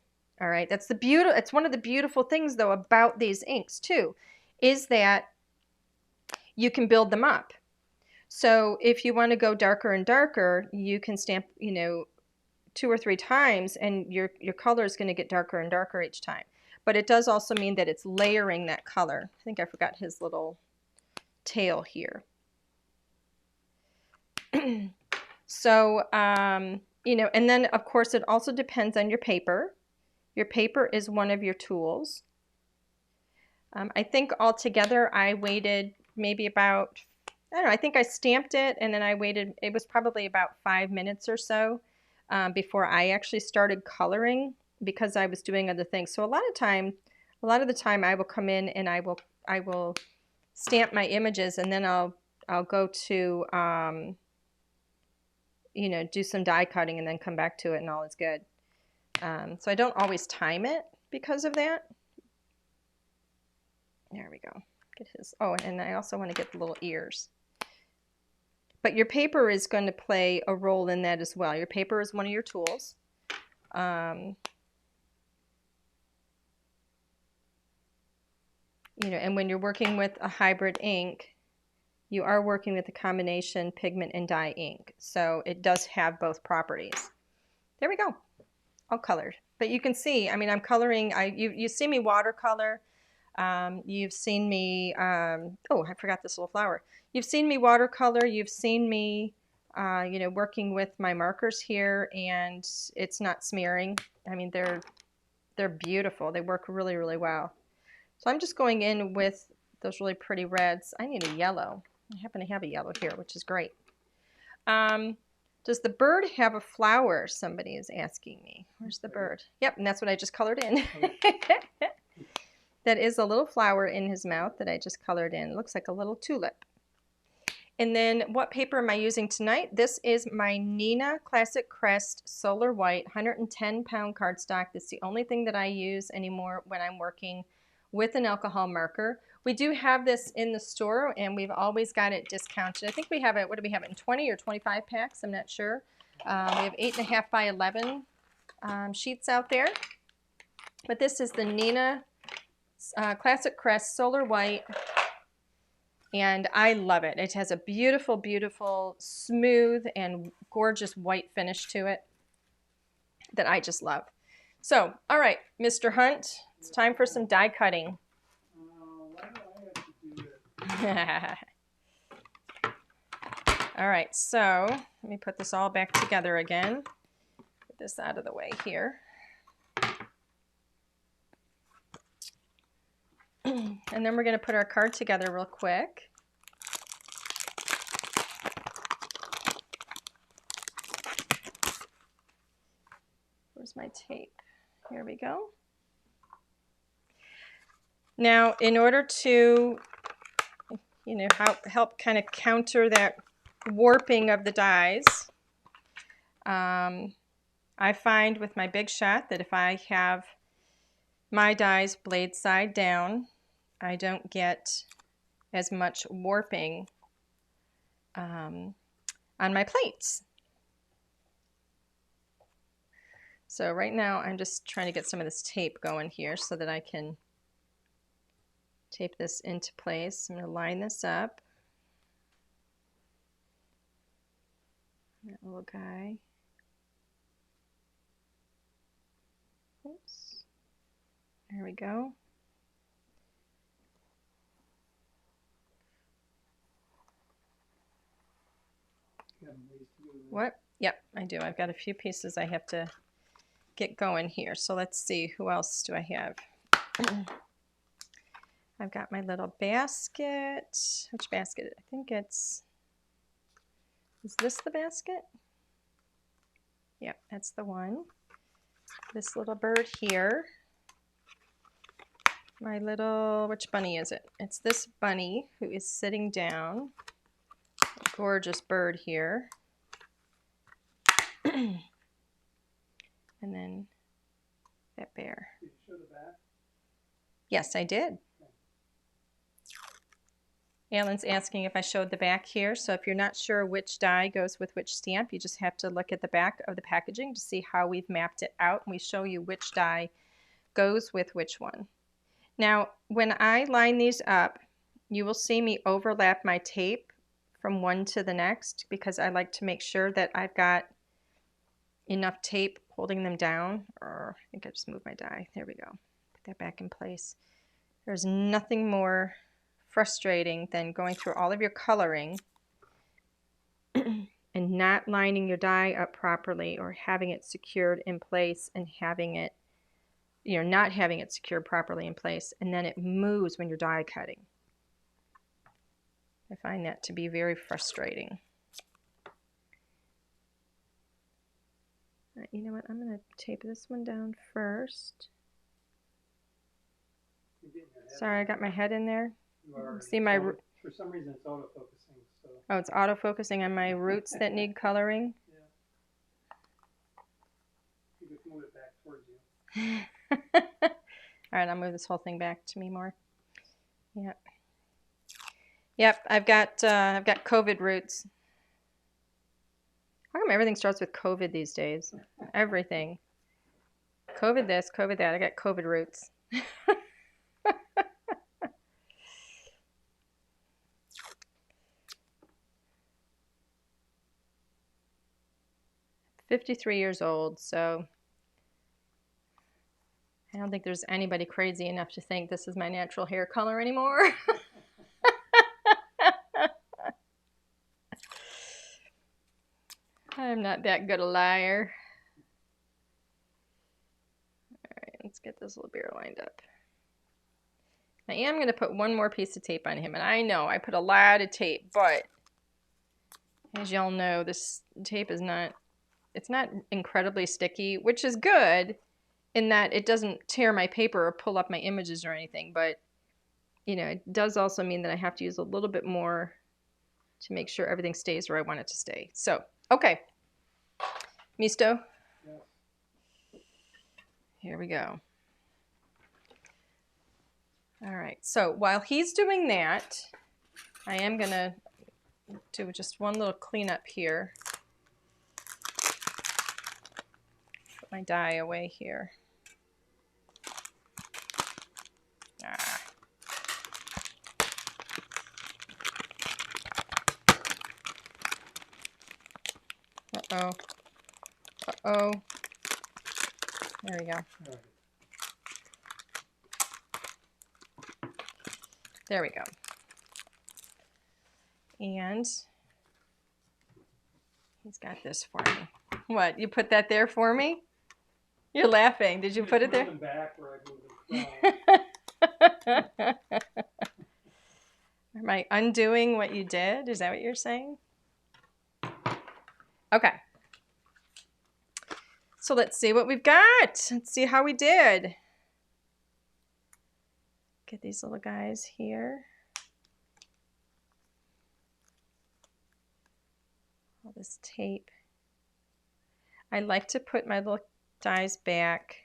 All right, that's the beautiful. It's one of the beautiful things, though, about these inks too, is that you can build them up. So if you want to go darker and darker, you can stamp, you know, 2 or 3 times, and your color is going to get darker and darker each time. But it does also mean that it's layering that color. I think I forgot his little tail here. So, you know, and then of course it also depends on your paper. Your paper is one of your tools. I think altogether I waited maybe about, I don't know, I think I stamped it and then I waited, it was probably about 5 minutes or so before I actually started coloring, because I was doing other things. So a lot of the time I will come in and I will stamp my images, and then I'll go to you know, do some die cutting and then come back to it, and all is good. So I don't always time it because of that. There we go. Get his, oh, and I also want to get the little ears. But your paper is going to play a role in that as well. Your paper is one of your tools. You know, and when you're working with a hybrid ink, you are working with a combination pigment and dye ink. So it does have both properties. There we go. All colored. But you can see, I mean, I'm coloring, you see me watercolor. You've seen me, oh, I forgot this little flower. You've seen me watercolor. You've seen me, you know, working with my markers here, and it's not smearing. I mean, they're beautiful. They work really, really well. So I'm just going in with those really pretty reds. I need a yellow. I happen to have a yellow here, which is great. Does the bird have a flower? Somebody is asking me. Where's the bird? Yep, and that's what I just colored in. That is a little flower in his mouth that I just colored in. It looks like a little tulip. And then what paper am I using tonight? This is my Nina Classic Crest Solar White 110-pound cardstock. That's the only thing that I use anymore when I'm working with an alcohol marker. We do have this in the store, and we've always got it discounted. I think we have it, what do we have it, in 20 or 25 packs? I'm not sure. We have 8.5 by 11 sheets out there. But this is the Nina Classic Crest Solar White. And I love it. It has a beautiful, beautiful, smooth, and gorgeous white finish to it that I just love. So, all right, Mr. Hunt, it's time for some die cutting. Why do I have to do this? All right, so let me put this all back together again. Get this out of the way here. And then we're going to put our card together real quick. Where's my tape? Here we go. Now, in order to, you know, help kind of counter that warping of the dies, I find with my Big Shot that if I have my dies blade side down, I don't get as much warping on my plates. So right now I'm just trying to get some of this tape going here so that I can tape this into place. I'm going to line this up. That little guy. Oops. There we go. What? Yep, I do. I've got a few pieces I have to get going here. So let's see, who else do I have? I've got my little basket. Which basket? I think it's, is this the basket? Yep, that's the one. This little bird here. My little, which bunny is it? It's this bunny who is sitting down. A gorgeous bird here. And then that bear. Did you show the back? Yes, I did. Alan's asking if I showed the back here. So if you're not sure which die goes with which stamp, you just have to look at the back of the packaging to see how we've mapped it out. And we show you which die goes with which one. Now, when I line these up, you will see me overlap my tape from one to the next because I like to make sure that I've got enough tape holding them down. Or I think I just moved my die. There we go. Put that back in place. There's nothing more frustrating than going through all of your coloring and not lining your die up properly or having it secured in place and having it, you know, not having it secured properly in place, and then it moves when you're die cutting. I find that to be very frustrating. You know what, I'm going to tape this one down first. Sorry, I got my head in there. See my, for some reason it's autofocusing. So. Oh, it's autofocusing on my roots that need coloring? Yeah. You could move it back towards you. All right, I'll move this whole thing back to me more. Yep. Yep, I've got COVID roots. How come everything starts with COVID these days? Everything. COVID this, COVID that. I got COVID roots. 53 years old, so I don't think there's anybody crazy enough to think this is my natural hair color anymore. I'm not that good a liar. All right, let's get this little bear lined up. I am going to put one more piece of tape on him, and I know I put a lot of tape, but as y'all know, this tape is not, it's not incredibly sticky, which is good in that it doesn't tear my paper or pull up my images or anything, but you know, it does also mean that I have to use a little bit more to make sure everything stays where I want it to stay. So, okay. Misto? Yeah. Here we go. All right, so while he's doing that, I am gonna do just one little cleanup here. my dye away here. Ah. Uh-oh. Uh-oh. There we go. There we go. And he's got this for me. What, you put that there for me? You're laughing. Did you put it there? Back where I moved it. Am I undoing what you did? Is that what you're saying? Okay. So let's see what we've got. Let's see how we did. Get these little guys here. All this tape. I like to put my little dies back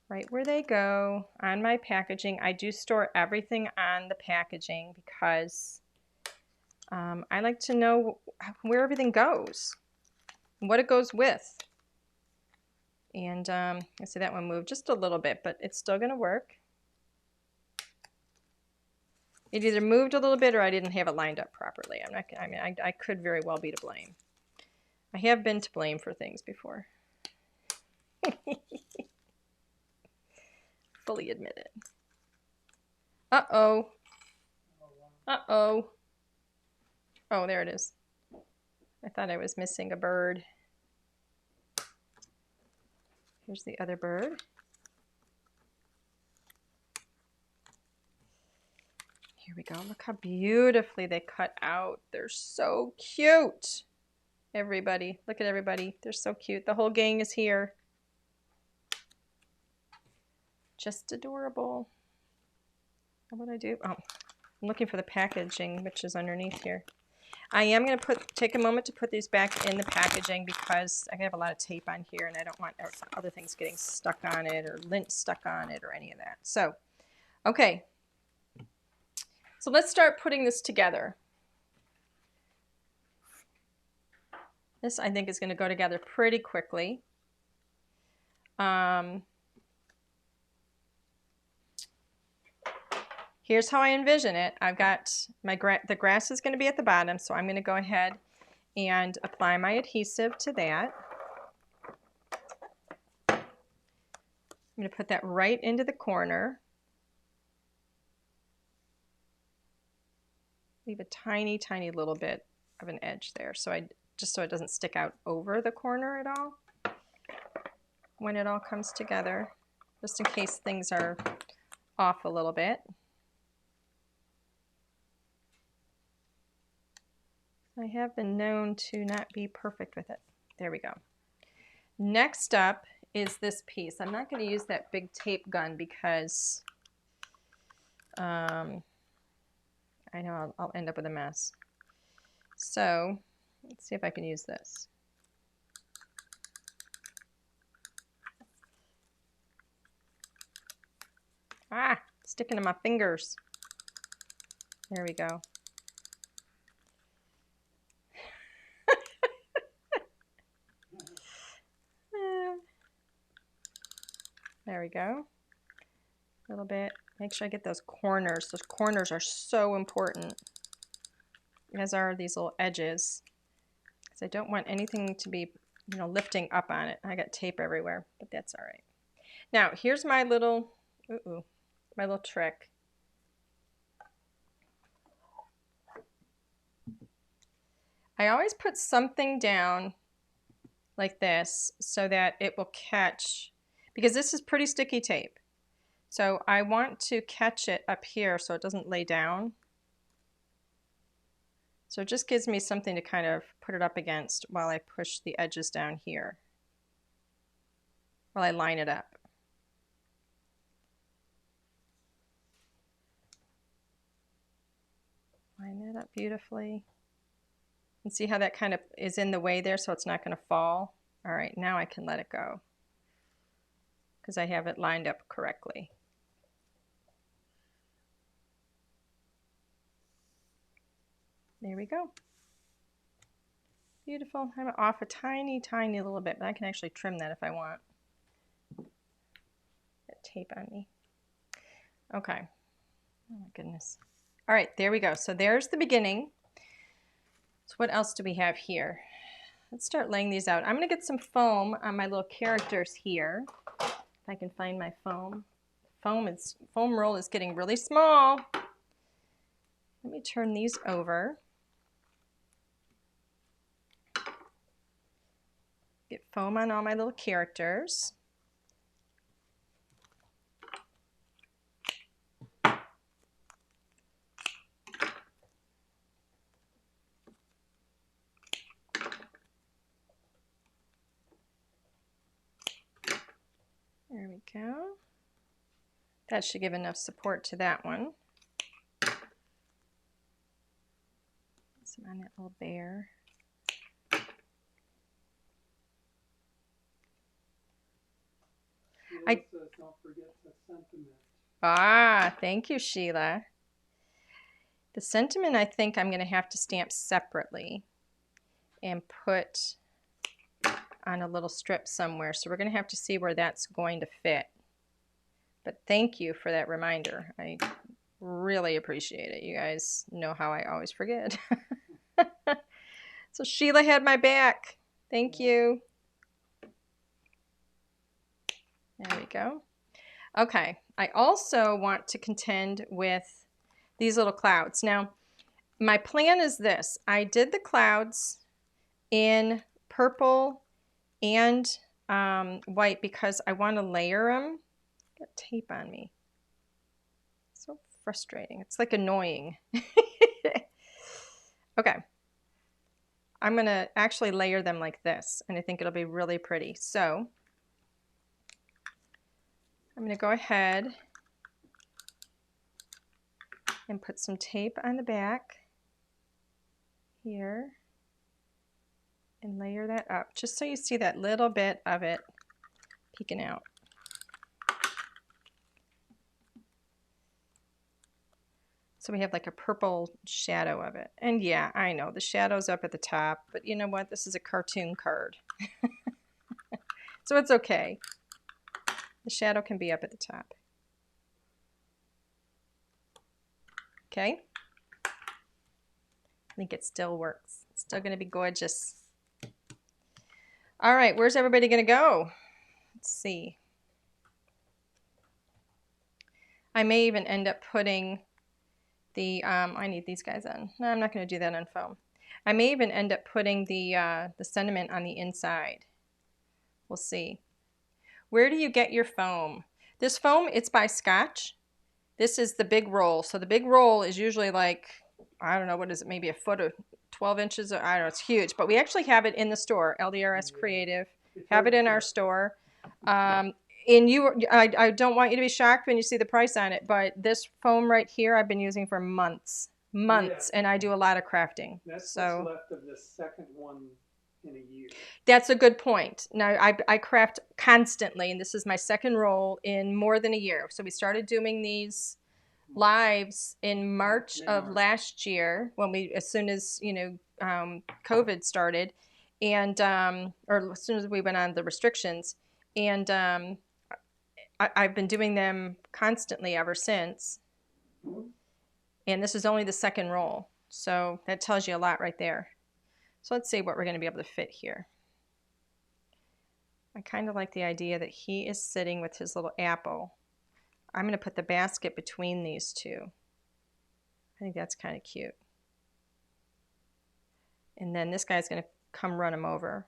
right where they go on my packaging. I do store everything on the packaging because I like to know where everything goes and what it goes with. And I see that one moved just a little bit, but it's still going to work. It either moved a little bit or I didn't have it lined up properly. I could very well be to blame. I have been to blame for things before. Fully admit it. Uh-oh. Uh-oh. Oh, there it is. I thought I was missing a bird. Here's the other bird. Here we go. Look how beautifully they cut out. They're so cute. Everybody, look at everybody. They're so cute. The whole gang is here. Just adorable. What do I do? Oh, I'm looking for the packaging, which is underneath here. I am going to take a moment to put these back in the packaging because I have a lot of tape on here and I don't want other things getting stuck on it or lint stuck on it or any of that. So, okay. So let's start putting this together. This, I think, is going to go together pretty quickly. Here's how I envision it. I've got the grass is going to be at the bottom, so I'm going to go ahead and apply my adhesive to that. I'm going to put that right into the corner. Leave a tiny, tiny little bit of an edge there, just so it doesn't stick out over the corner at all when it all comes together, just in case things are off a little bit. I have been known to not be perfect with it. There we go. Next up is this piece. I'm not going to use that big tape gun because I know I'll end up with a mess. So let's see if I can use this. Ah, sticking to my fingers. There we go. There we go. A little bit. Make sure I get those corners. Those corners are so important, as are these little edges, because I don't want anything to be, lifting up on it. I got tape everywhere, but that's all right. Now, here's my little, my little trick. I always put something down like this so that it will catch, because this is pretty sticky tape. So I want to catch it up here so it doesn't lay down. So it just gives me something to kind of put it up against while I push the edges down here, while I line it up. Line that up beautifully. And see how that kind of is in the way there, so it's not going to fall. All right, now I can let it go because I have it lined up correctly. There we go. Beautiful. I'm off a tiny, tiny little bit, but I can actually trim that if I want. Got tape on me. Okay. Oh my goodness. All right, there we go. So there's the beginning. So what else do we have here? Let's start laying these out. I'm going to get some foam on my little characters here. If I can find my foam. Foam roll is getting really small. Let me turn these over. Get foam on all my little characters. There we go. That should give enough support to that one. Some on that little bear. Sheila says, don't forget the sentiment. Ah, thank you, Sheila. The sentiment I think I'm going to have to stamp separately and put on a little strip somewhere. So we're going to have to see where that's going to fit. But thank you for that reminder. I really appreciate it. You guys know how I always forget. So Sheila had my back. Thank you. There we go. Okay, I also want to contend with these little clouds. Now, my plan is this. I did the clouds in purple and white because I want to layer them. Got tape on me. So frustrating. It's like annoying. Okay. I'm going to actually layer them like this, and I think it'll be really pretty. So I'm going to go ahead and put some tape on the back here and layer that up just so you see that little bit of it peeking out. So we have like a purple shadow of it. And yeah, I know the shadow's up at the top, but you know what? This is a cartoon card. So it's okay. The shadow can be up at the top. Okay. I think it still works. It's still going to be gorgeous. All right, where's everybody going to go? Let's see. I may even end up putting the, I need these guys on. No, I'm not going to do that on foam. I may even end up putting the sentiment on the inside. We'll see. Where do you get your foam? This foam, it's by Scotch. This is the big roll. So the big roll is usually like, I don't know, what is it, maybe a foot or 12 inches? Or, I don't know, it's huge. But we actually have it in the store, LDRS Creative. Have it in our store. And I don't want you to be shocked when you see the price on it, but this foam right here I've been using for months, yeah. And I do a lot of crafting. That's what's left of the second one in a year. That's a good point. Now I craft constantly, and this is my second roll in more than a year. So we started doing these lives in March of last year as soon as COVID started, and or as soon as we went on the restrictions, and I've been doing them constantly ever since. And this is only the second roll. So that tells you a lot right there. So let's see what we're going to be able to fit here. I kind of like the idea that he is sitting with his little apple. I'm going to put the basket between these two. I think that's kind of cute. And then this guy's going to come run him over.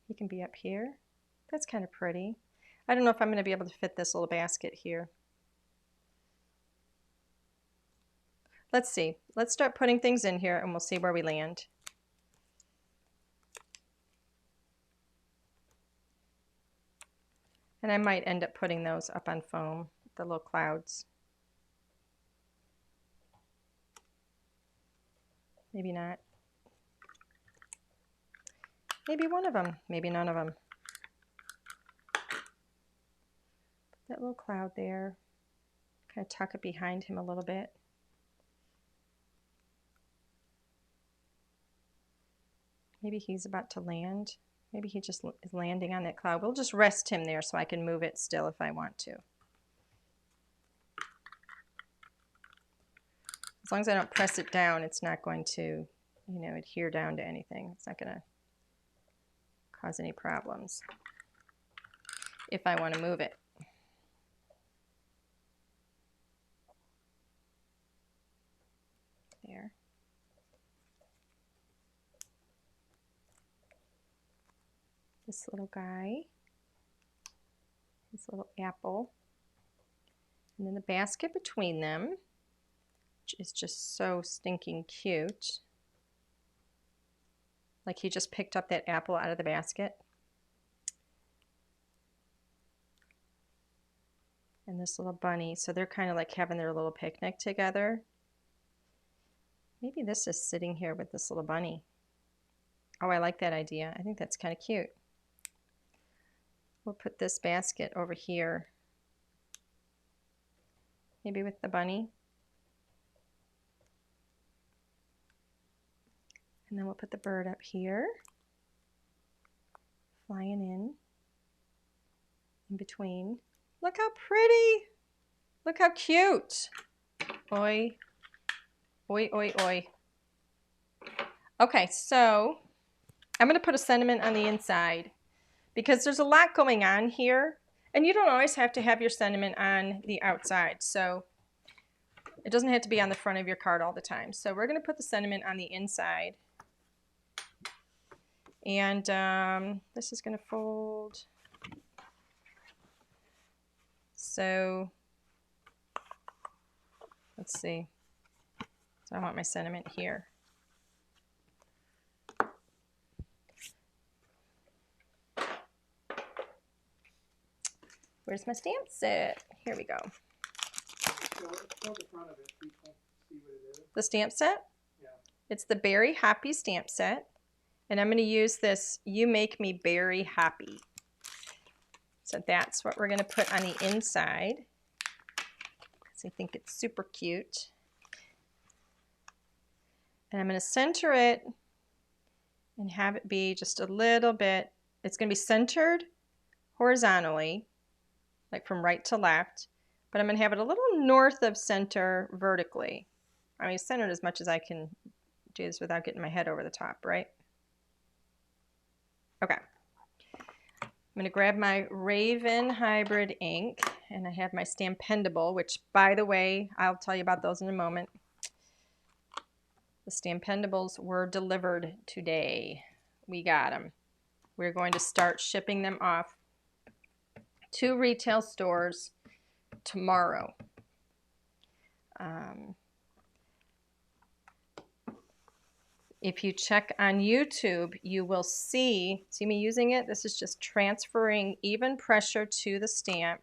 He can be up here. That's kind of pretty. I don't know if I'm going to be able to fit this little basket here. Let's see. Let's start putting things in here and we'll see where we land. And I might end up putting those up on foam, the little clouds. Maybe not. Maybe one of them, maybe none of them. That little cloud there. Kind of tuck it behind him a little bit. Maybe he's about to land. Maybe he just is landing on that cloud. We'll just rest him there so I can move it still if I want to. As long as I don't press it down, it's not going to, you know, adhere down to anything. It's not going to cause any problems if I want to move it. There. This little guy, this little apple, and then the basket between them, which is just so stinking cute. Like he just picked up that apple out of the basket. And this little bunny, so they're kind of like having their little picnic together. Maybe this is sitting here with this little bunny. Oh, I like that idea. I think that's kind of cute. We'll put this basket over here, maybe with the bunny. And then we'll put the bird up here, flying in between. Look how pretty. Look how cute. Oi, oi, oi, oi. Okay, so I'm going to put a sentiment on the inside, because there's a lot going on here, and you don't always have to have your sentiment on the outside, so it doesn't have to be on the front of your card all the time. So we're going to put the sentiment on the inside, and this is going to fold. So let's see. So I want my sentiment here. Where's my stamp set? Here we go. Show the front of it, people see what it is. The stamp set? Yeah. It's the Beary Hoppy stamp set. And I'm going to use this You Make Me Beary Hoppy. So that's what we're going to put on the inside, because I think it's super cute. And I'm going to center it and have it be just a little bit. It's going to be centered horizontally, like from right to left, but I'm going to have it a little north of center vertically. I mean, centered as much as I can do this without getting my head over the top, right? Okay. I'm going to grab my Raven Hybrid ink, and I have my Stampendable, which, by the way, I'll tell you about those in a moment. The Stampendables were delivered today. We got them. We're going to start shipping them off to retail stores tomorrow. If you check on YouTube, you will see me using it. This is just transferring even pressure to the stamp.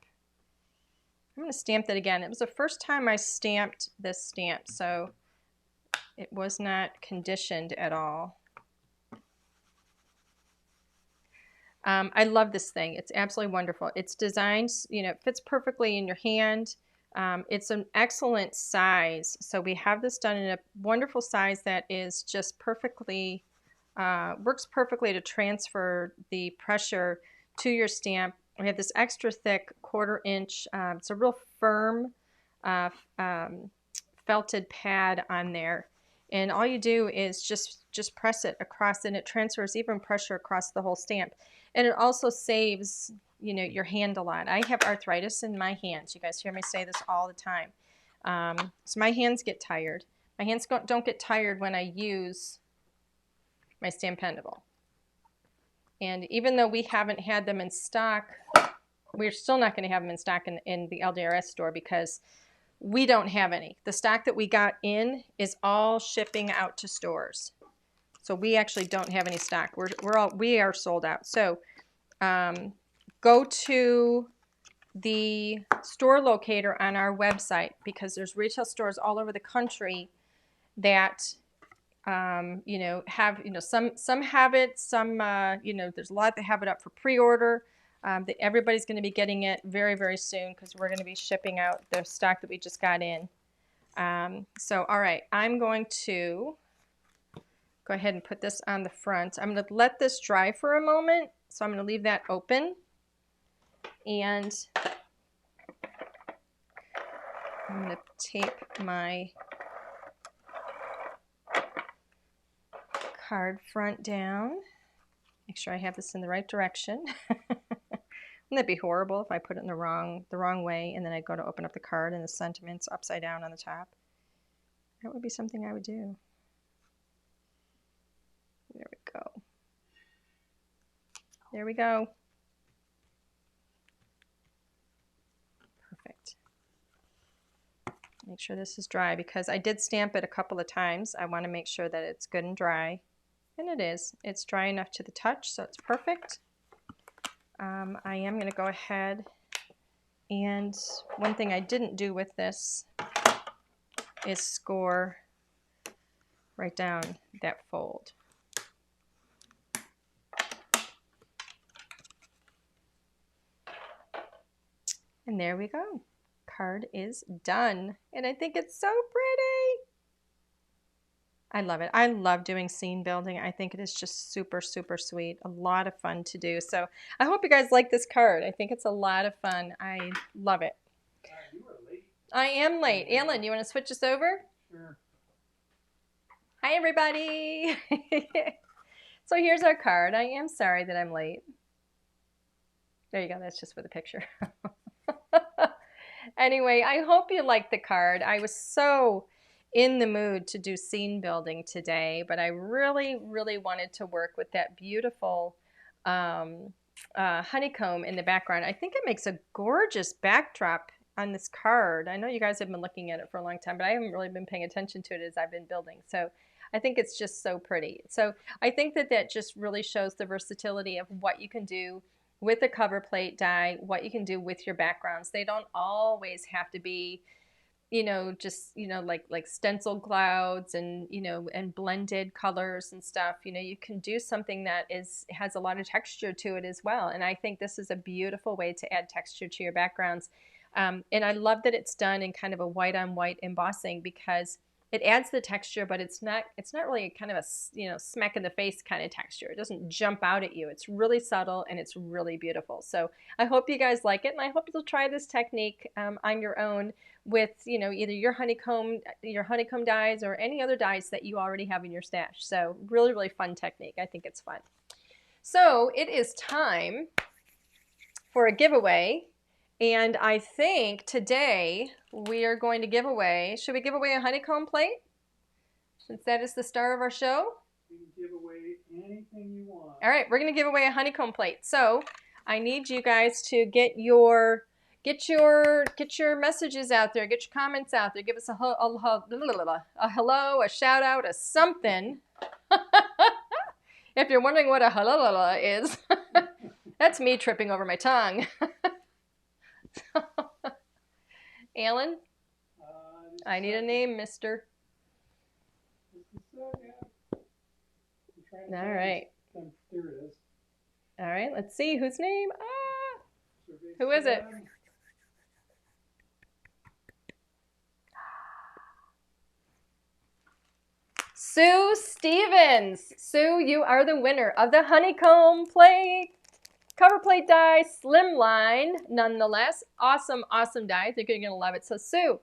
I'm going to stamp that again. It was the first time I stamped this stamp, so it was not conditioned at all. I love this thing. It's absolutely wonderful. It's designed, you know, it fits perfectly in your hand. It's an excellent size. So we have this done in a wonderful size that is just perfectly, works perfectly to transfer the pressure to your stamp. We have this extra thick 1/4 inch. It's a real firm felted pad on there. And all you do is just press it across, and it transfers even pressure across the whole stamp. And it also saves, you know, your hand a lot. I have arthritis in my hands. You guys hear me say this all the time. So my hands get tired. My hands don't get tired when I use my Stampendable. And even though we haven't had them in stock, we're still not going to have them in stock in the LDRS store, because we don't have any. The stock that we got in is all shipping out to stores. So we actually don't have any stock. We are sold out. So go to the store locator on our website, because there's retail stores all over the country that you know, have, you know, some have it, some you know, there's a lot that have it up for pre-order. Everybody's going to be getting it very, very soon because we're going to be shipping out the stock that we just got in. So, all right, I'm going to go ahead and put this on the front. I'm going to let this dry for a moment. So I'm going to leave that open. And I'm going to tape my card front down. Make sure I have this in the right direction. Wouldn't that be horrible if I put it in the wrong way and then I'd go to open up the card and the sentiments upside down on the top? That would be something I would do. There we go. There we go. Perfect. Make sure this is dry because I did stamp it a couple of times. I want to make sure that it's good and dry. And it is. It's dry enough to the touch, so it's perfect. I am going to go ahead and one thing I didn't do with this is score right down that fold. And there we go. Card is done. And I think it's so pretty. I love it. I love doing scene building. I think it is just super, super sweet. A lot of fun to do. So I hope you guys like this card. I think it's a lot of fun. I love it. You were late. I am late. Alan, you want to switch us over? Sure. Hi, everybody. So here's our card. I am sorry that I'm late. There you go. That's just for the picture. Anyway, I hope you liked the card. I was so in the mood to do scene building today, but I really, really wanted to work with that beautiful honeycomb in the background. I think it makes a gorgeous backdrop on this card. I know you guys have been looking at it for a long time, but I haven't really been paying attention to it as I've been building. So I think it's just so pretty. So I think that that just really shows the versatility of what you can do with a cover plate die, what you can do with your backgrounds. They don't always have to be, you know, just, you know, like stencil clouds and, you know, and blended colors and stuff. You know, you can do something that has a lot of texture to it as well. And I think this is a beautiful way to add texture to your backgrounds. And I love that it's done in kind of a white on white embossing because it adds the texture, but it's not really kind of a, you know, smack in the face kind of texture. It doesn't jump out at you. It's really subtle and it's really beautiful. So I hope you guys like it, and I hope you'll try this technique on your own with, you know, either your honeycomb dies or any other dies that you already have in your stash. So really, really fun technique. I think it's fun. So it is time for a giveaway. And I think today we are going to give away, should we give away a honeycomb plate? Since that is the star of our show? You can give away anything you want. All right, we're going to give away a honeycomb plate. So I need you guys to get your messages out there, get your comments out there, give us a hello, a shout out, a something. If you're wondering what a hello is, that's me tripping over my tongue. Alan, I need a name, mister. All right. There it is. All right, let's see. Whose name? Who is it? Sue Stevens. Sue, you are the winner of the honeycomb plate. Cover plate die, Slimline, nonetheless. Awesome, awesome die. I think you're going to love it. So, Sue,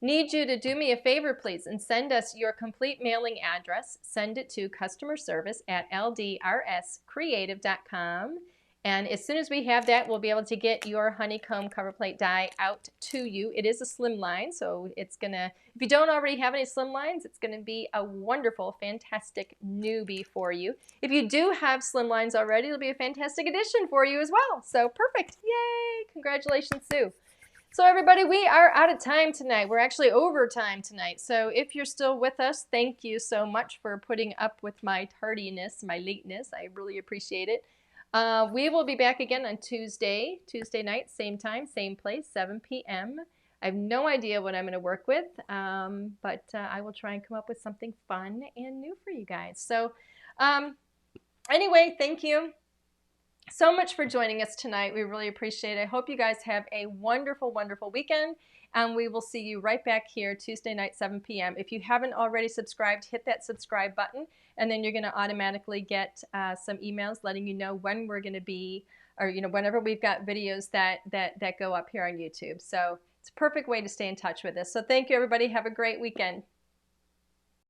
need you to do me a favor, please, and send us your complete mailing address. Send it to customer service at ldrscreative.com. And as soon as we have that, we'll be able to get your honeycomb cover plate die out to you. It is a Slimline, so it's going to, if you don't already have any Slimlines, it's going to be a wonderful, fantastic newbie for you. If you do have Slimlines already, it'll be a fantastic addition for you as well. So perfect. Yay! Congratulations, Sue. So everybody, we are out of time tonight. We're actually over time tonight. So if you're still with us, thank you so much for putting up with my tardiness, my lateness. I really appreciate it. We will be back again on Tuesday night, same time, same place, 7 p.m. I have no idea what I'm going to work with, but I will try and come up with something fun and new for you guys. So anyway, thank you. so much for joining us tonight. We really appreciate it. I hope you guys have a wonderful, wonderful weekend, and we will see you right back here Tuesday night, 7 p.m. If you haven't already subscribed, hit that subscribe button, and then you're going to automatically get some emails letting you know when we're going to be, or whenever we've got videos that go up here on YouTube. So it's a perfect way to stay in touch with us. So thank you, everybody. Have a great weekend.